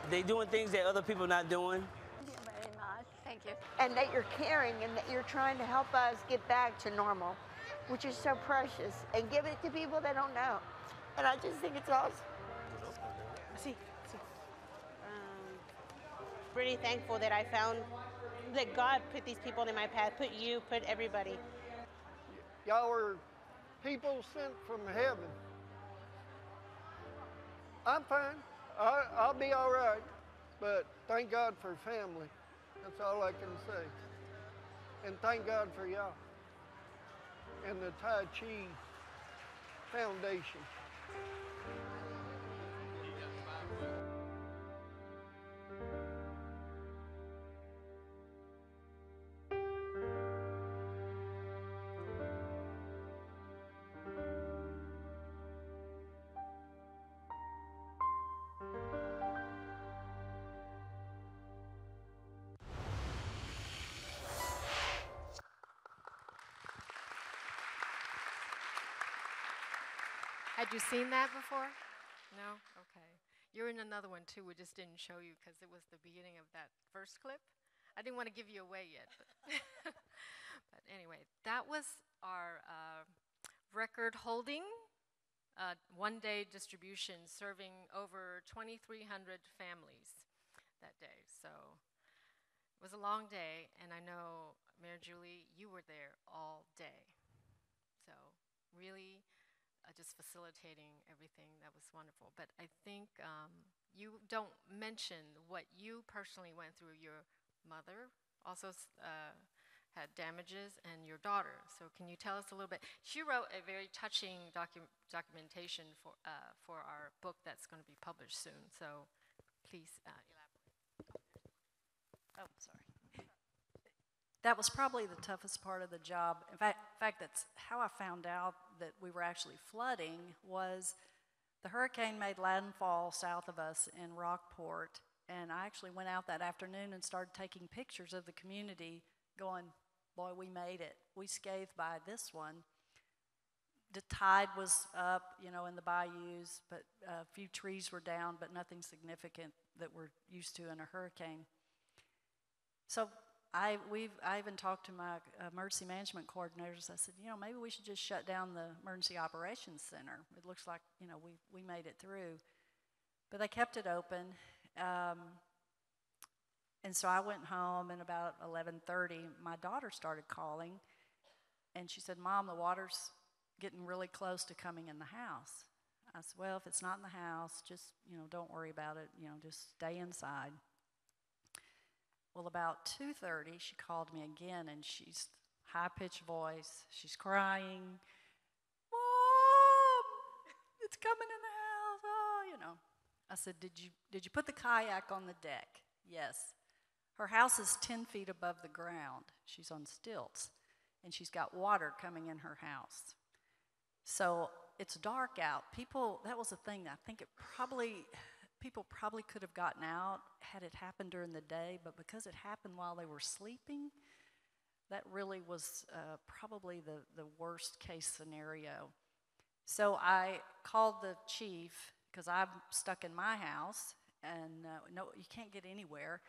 They doing things that other people not doing. Thank you very much. Thank you. And that you're caring and that you're trying to help us get back to normal, which is so precious, and give it to people that don't know. And I just think it's awesome. Really thankful that I found that God put these people in my path, put you, put everybody. Y'all were people sent from heaven. I'm fine. I'll be all right. But thank God for family. That's all I can say. And thank God for y'all and the Tai Chi Foundation. Had you seen that before? No? Okay. You're in another one too. We just didn't show you because it was the beginning of that first clip. I didn't want to give you away yet. But anyway, that was our record holding one-day distribution serving over 2,300 families that day. So it was a long day, and I know, Mayor Julie, you were there all day. So really just facilitating everything. That was wonderful. But I think you don't mention what you personally went through. Your mother also had damages, and your daughter. So can you tell us a little bit? She wrote a very touching documentation for our book that's going to be published soon. So please elaborate. Oh, sorry. that was probably the toughest part of the job. In fact, that's how I found out that we were actually flooding. Was the hurricane made landfall south of us in Rockport, and I actually went out that afternoon and started taking pictures of the community, going, boy, we made it. We scathed by this one. The tide was up, you know, in the bayous, but a few trees were down, but nothing significant that we're used to in a hurricane. So I even talked to my emergency management coordinators. I said, you know, maybe we should just shut down the emergency operations center. It looks like, you know, we made it through. But they kept it open. And so I went home, and about 11:30, my daughter started calling, and she said, Mom, the water's getting really close to coming in the house. I said, well, if it's not in the house, just, you know, don't worry about it, you know, just stay inside. Well, about 2:30, she called me again, and she's high-pitched voice. She's crying. Mom, it's coming in the house. Oh, you know. I said, did you put the kayak on the deck? Yes. Her house is 10 feet above the ground. She's on stilts, and she's got water coming in her house. So it's dark out. People, that was the thing. I think people probably could have gotten out had it happened during the day, but because it happened while they were sleeping, that really was probably the worst case scenario. So I called the chief, because I'm stuck in my house, and no, you can't get anywhere,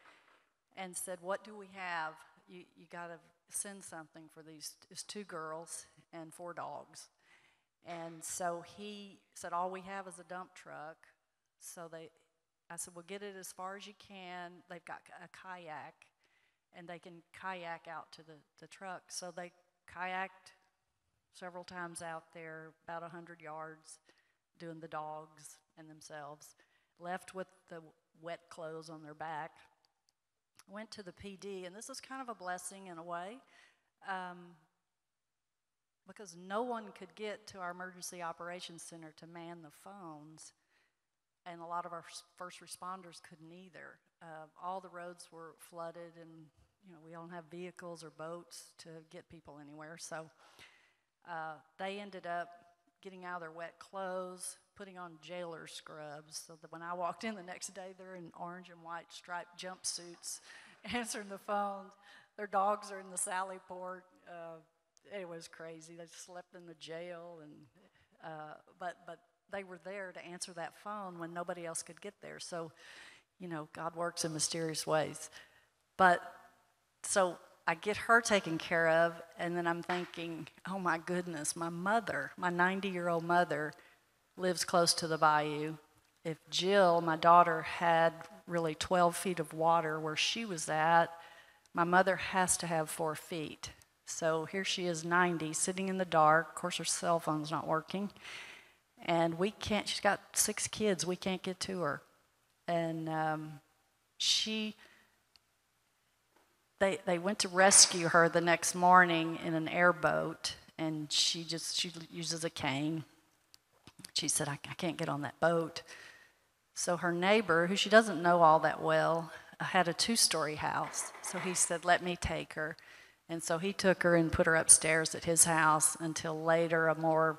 and said, what do we have? You got to send something for these 2 girls and 4 dogs. And so he said, all we have is a dump truck. So I said, well, get it as far as you can. They've got a kayak, and they can kayak out to the truck. So they kayaked several times out there, about 100 yards, doing the dogs and themselves, left with the wet clothes on their back, went to the PD, and this is kind of a blessing in a way, because no one could get to our emergency operations center to man the phones, and a lot of our first responders couldn't either. All the roads were flooded, and you know, we don't have vehicles or boats to get people anywhere, so they ended up getting out of their wet clothes, putting on jailer scrubs, so that when I walked in the next day, they're in orange and white striped jumpsuits, answering the phones. Their dogs are in the sally port. It was crazy. They slept in the jail, and but they were there to answer that phone when nobody else could get there. So, you know, God works in mysterious ways. But so I get her taken care of, and then I'm thinking, oh my goodness, my mother, my 90-year-old mother, lives close to the bayou. If Jill, my daughter, had really 12 feet of water where she was at, my mother has to have 4 feet. So here she is, 90, sitting in the dark. Of course, her cell phone's not working. And we can't, she's got 6 kids, we can't get to her. And they went to rescue her the next morning in an airboat, and she uses a cane. She said, I can't get on that boat. So her neighbor, who she doesn't know all that well, had a 2-story house. So he said, let me take her. And so he took her and put her upstairs at his house until later a more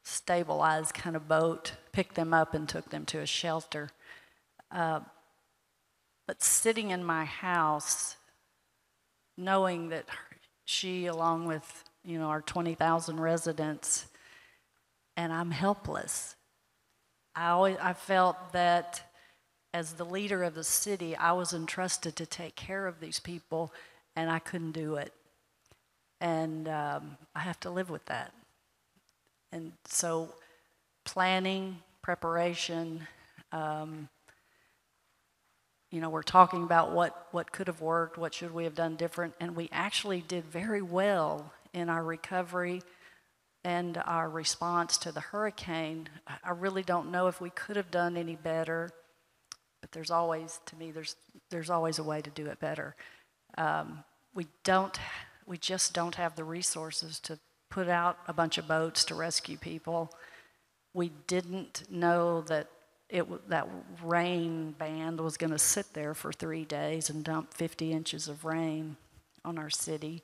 stabilized kind of boat picked them up and took them to a shelter. But sitting in my house, knowing that she, along with, you know, our 20,000 residents, and I'm helpless. I felt that as the leader of the city, I was entrusted to take care of these people, and I couldn't do it. And I have to live with that. And so planning, preparation, you know, we're talking about what could have worked, what should we have done different, and we actually did very well in our recovery and our response to the hurricane. I really don't know if we could have done any better, but there's always, to me, there's always a way to do it better. We just don't have the resources to put out a bunch of boats to rescue people. We didn't know that that rain band was going to sit there for 3 days and dump 50 inches of rain. on our city,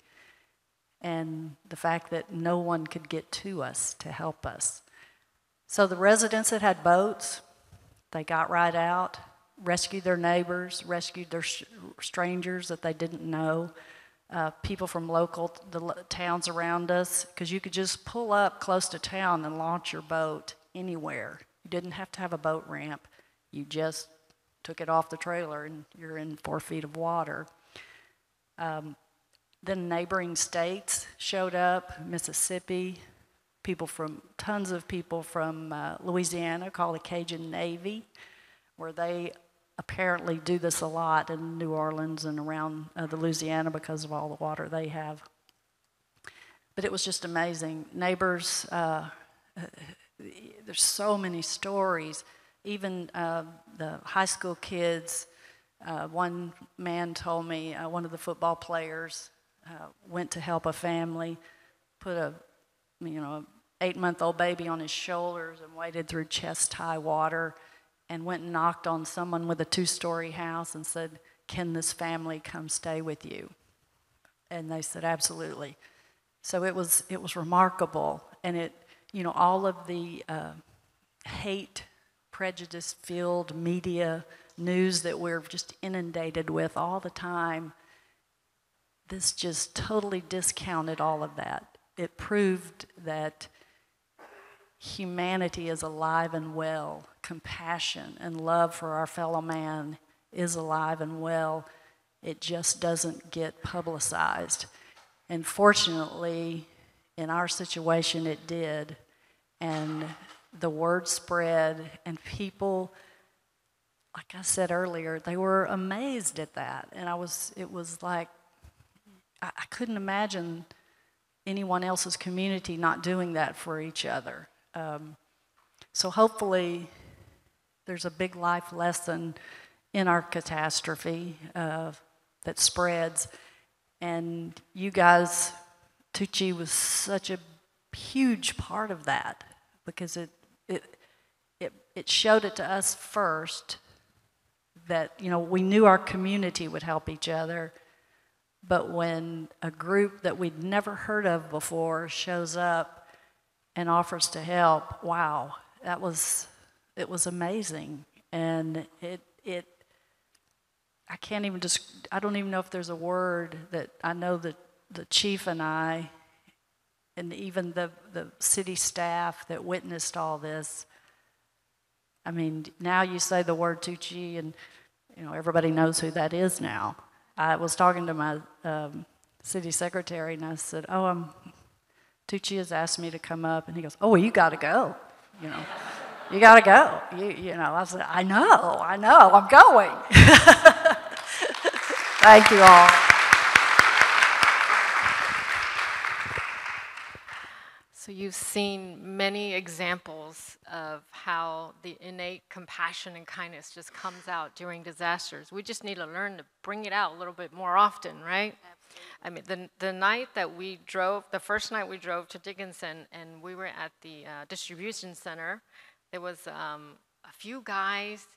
and the fact that no one could get to us to help us. So the residents that had boats, they got right out, rescued their neighbors, rescued their strangers that they didn't know, people from the towns around us, because you could just pull up close to town and launch your boat anywhere. You didn't have to have a boat ramp. You just took it off the trailer and you're in 4 feet of water. Then neighboring states showed up, Mississippi, tons of people from Louisiana called the Cajun Navy, where they apparently do this a lot in New Orleans and around the Louisiana because of all the water they have. But it was just amazing. Neighbors, there's so many stories. Even the high school kids, one man told me, one of the football players went to help a family, put a 8-month-old baby on his shoulders and waded through chest-high water and went and knocked on someone with a 2-story house and said, "Can this family come stay with you?" And they said, "Absolutely." So it was remarkable, and all of the hate, prejudice-filled media news that we're just inundated with all the time, this just totally discounted all of that. It proved that humanity is alive and well. Compassion and love for our fellow man is alive and well. It just doesn't get publicized. And fortunately, in our situation, it did. And the word spread, and people, like I said earlier, they were amazed at that. And it was like, I couldn't imagine anyone else's community not doing that for each other. So hopefully there's a big life lesson in our catastrophe that spreads. And you guys, Tzu Chi was such a huge part of that, because it showed it to us first that we knew our community would help each other. But when a group that we'd never heard of before shows up and offers to help, wow, it was amazing. And I don't even know if there's a word that I know that the chief and I, and even the city staff that witnessed all this, I mean, now you say the word Tzu Chi and everybody knows who that is now. I was talking to my city secretary, and I said, Tzu Chi has asked me to come up, and he goes, "Oh, well, you got to go, you got to go." I said, I know, I'm going. Thank you all. So you've seen many examples of how the innate compassion and kindness just comes out during disasters. We just need to learn to bring it out a little bit more often, right? Absolutely. I mean, the night that we drove, the first night we drove to Dickinson, and we were at the distribution center, there was a few guys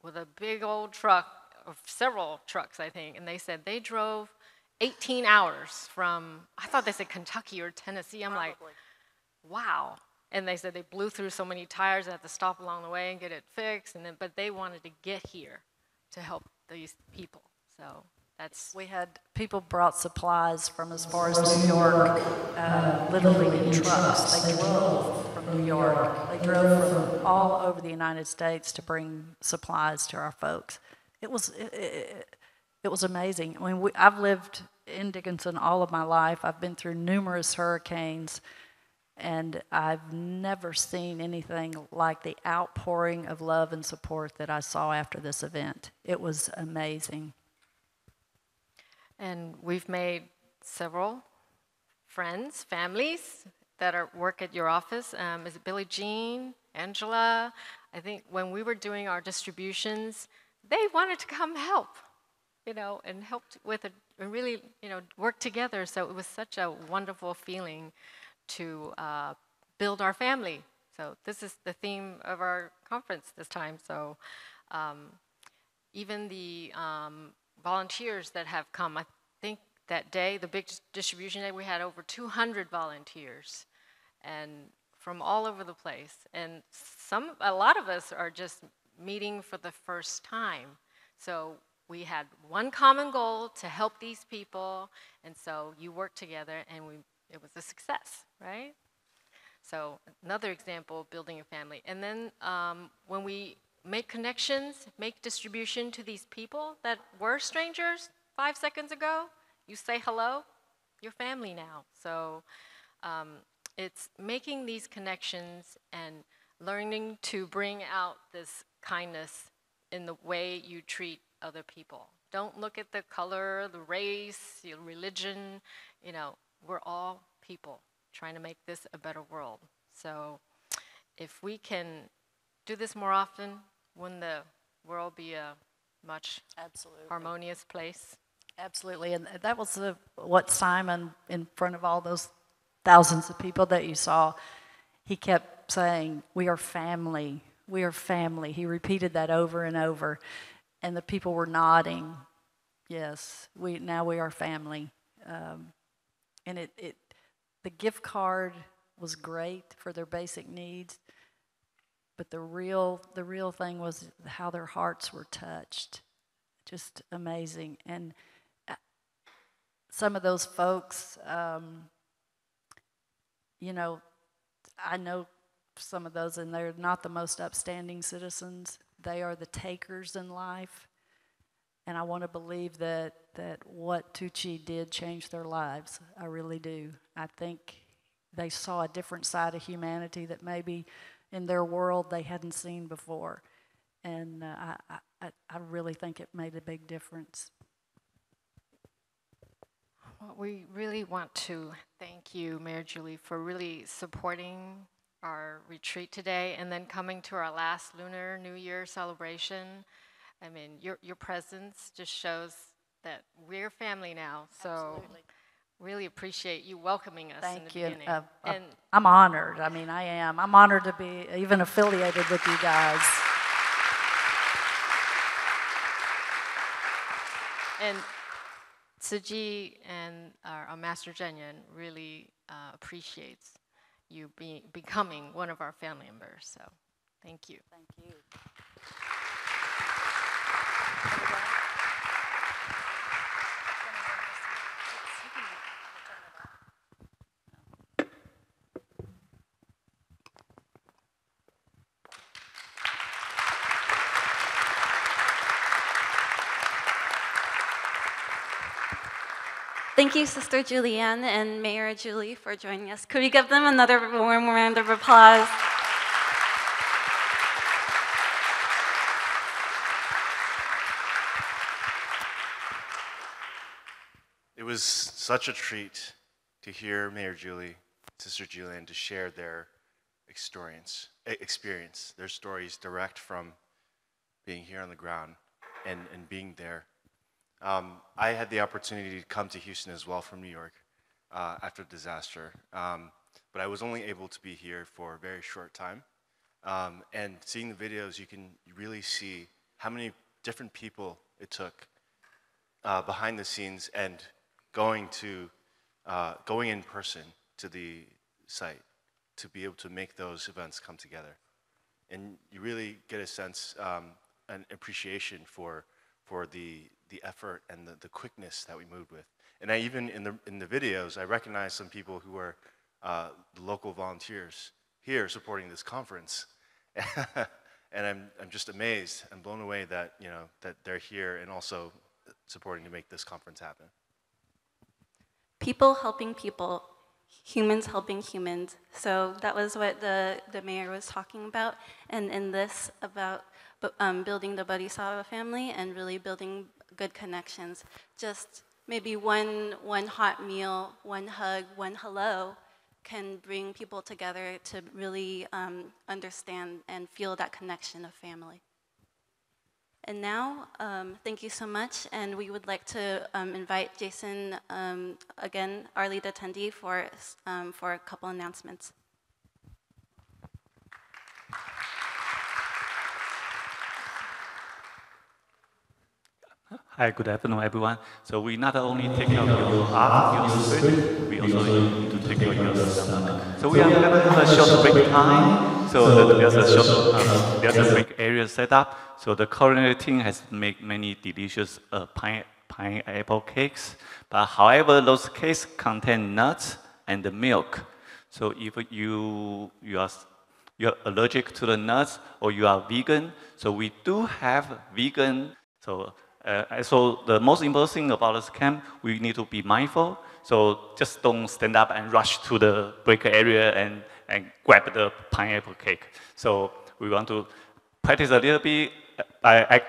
with a big old truck, or several trucks, I think, and they said they drove 18 hours from, I thought they said Kentucky or Tennessee. I'm like, wow. And they said they blew through so many tires, they had to stop along the way and get it fixed. But they wanted to get here to help these people. So we had people brought supplies from as far as New York, literally in trucks. They drove from New York. They drove from all over the United States to bring supplies to our folks. It was amazing. I mean, I've lived in Dickinson all of my life. I've been through numerous hurricanes. And I've never seen anything like the outpouring of love and support that I saw after this event. It was amazing. And we've made several friends, families that work at your office. Is it Billie Jean, Angela? I think when we were doing our distributions, they wanted to come help, and helped with it, and really, work together. So it was such a wonderful feeling to build our family. So this is the theme of our conference this time. So even the volunteers that have come, I think that day, the big distribution day, we had over 200 volunteers, and from all over the place. And a lot of us are just meeting for the first time. So we had one common goal to help these people, and so you work together, and it was a success, right? So another example of building a family. And then when we make connections, make distribution to these people that were strangers 5 seconds ago, you say hello, you're family now. So it's making these connections and learning to bring out this kindness in the way you treat other people. Don't look at the color, the race, your religion. You know, we're all people trying to make this a better world. So if we can do this more often, wouldn't the world be a much harmonious place? Absolutely, and that was what Simon, in front of all those thousands of people that you saw, he kept saying, "We are family, we are family." He repeated that over and over, and the people were nodding. Yes, now we are family, and the gift card was great for their basic needs, but the real thing was how their hearts were touched. Just amazing. And some of those folks, you know, I know some of those, and they're not the most upstanding citizens. They are the takers in life. And I want to believe that what Tzu Chi did changed their lives. I really do. I think they saw a different side of humanity that maybe in their world they hadn't seen before. And I really think it made a big difference. Well, we really want to thank you, Mayor Julie, for really supporting our retreat today and then coming to our last Lunar New Year celebration. I mean, your presence just shows that we're family now. So absolutely. Really appreciate you welcoming us in the beginning. And I'm honored. I mean, I am. I'm honored to be even affiliated with you guys. And Tzu Chi and our Master Zhenyan really appreciates you becoming one of our family members. So thank you. Thank you. Thank you, Sister Julianne and Mayor Julie, for joining us. Could we give them another warm round of applause? It was such a treat to hear Mayor Julie, Sister Julianne, to share their experience, their stories direct from being here on the ground and being there. I had the opportunity to come to Houston as well from New York after the disaster, but I was only able to be here for a very short time. And seeing the videos, you can really see how many different people it took behind the scenes and going in person to the site to be able to make those events come together. And you really get a sense, an appreciation for the effort and the quickness that we moved with. And I even, in the videos, I recognized some people who were the local volunteers here supporting this conference. And I'm just amazed and blown away that, you know, that they're here and also supporting to make this conference happen. People helping people, humans helping humans. So that was what the mayor was talking about, and in this about building the Bodhisattva family and really building good connections. Just maybe one hot meal, one hug, one hello can bring people together to really understand and feel that connection of family. And now, thank you so much, and we would like to invite Jason, again, our lead attendee, for a couple announcements. Hi, good afternoon, everyone. So we not only take care of your heart, your spirit, we also need to take care of your stomach. So we are going to have a short break time. So there's a short, there's a break area set up. So the culinary team has made many delicious pineapple cakes. But however, those cakes contain nuts and the milk. So if you're allergic to the nuts or you are vegan, so we do have vegan. So the most important thing about this camp, we need to be mindful. So just don't stand up and rush to the break area and grab the pineapple cake. So we want to practice a little bit by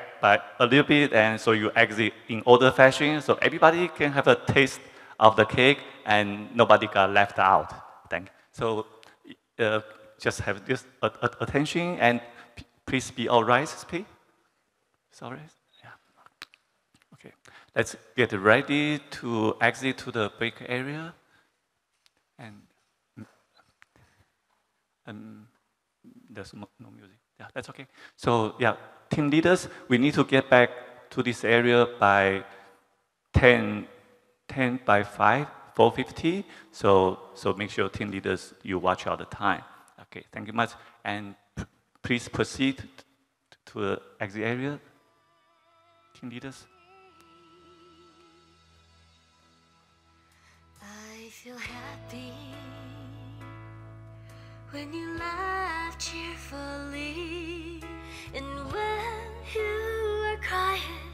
a little bit, and so you exit in order fashion, so everybody can have a taste of the cake and nobody got left out. Thank you. So just have this attention and please be all right, please. Sorry. Okay, let's get ready to exit to the break area. And there's no music. Yeah, that's okay. So yeah, team leaders, we need to get back to this area by 10 by 4:50. So make sure team leaders, you watch all the time. Okay, thank you much. And please proceed to the exit area, team leaders. I feel happy when you laugh cheerfully, and when you are crying,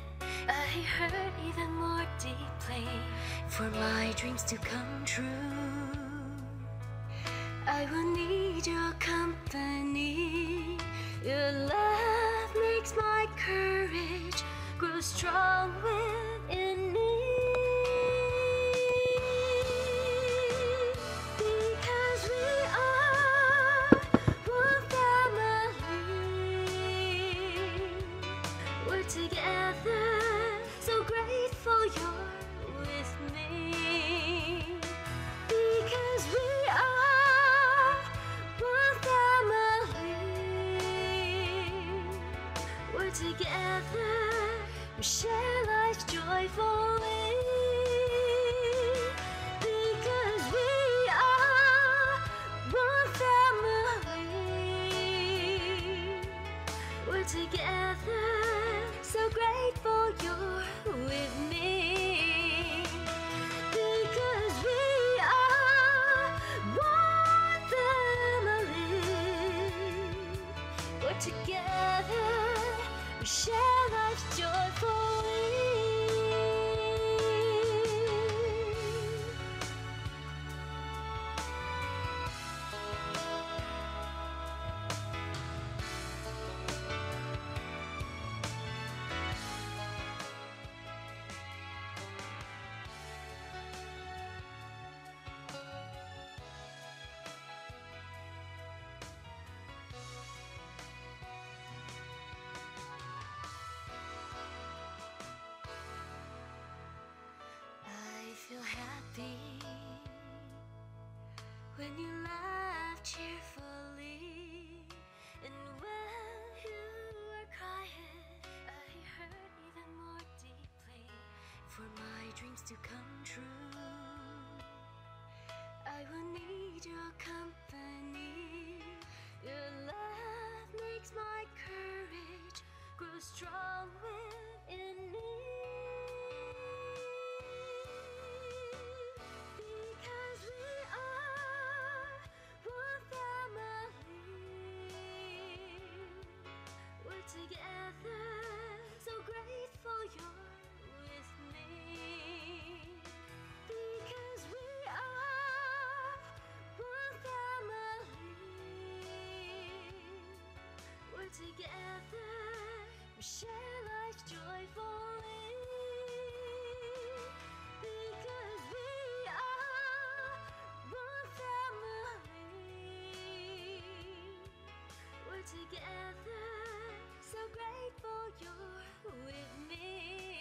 I hurt even more deeply. For my dreams to come true, I will need your company. Your love makes my courage grow strong within me. Because we are one family. We're together, so grateful you're with me. Because we are one family. We're together, we share life joyfully. Because we are one family. We're together, so grateful you're with me. Because we are one family. We're together, we share life joyfully. I feel happy when you laugh cheerfully, and when you are crying, I hurt even more deeply. For my dreams to come true, I will need your company. Your love makes my courage grow strong within me. Because we are one family. We're together, so grateful you're with me. Because we are one family. We're together, we share life joyfully. Because we are one family. We're together, so grateful you're with me.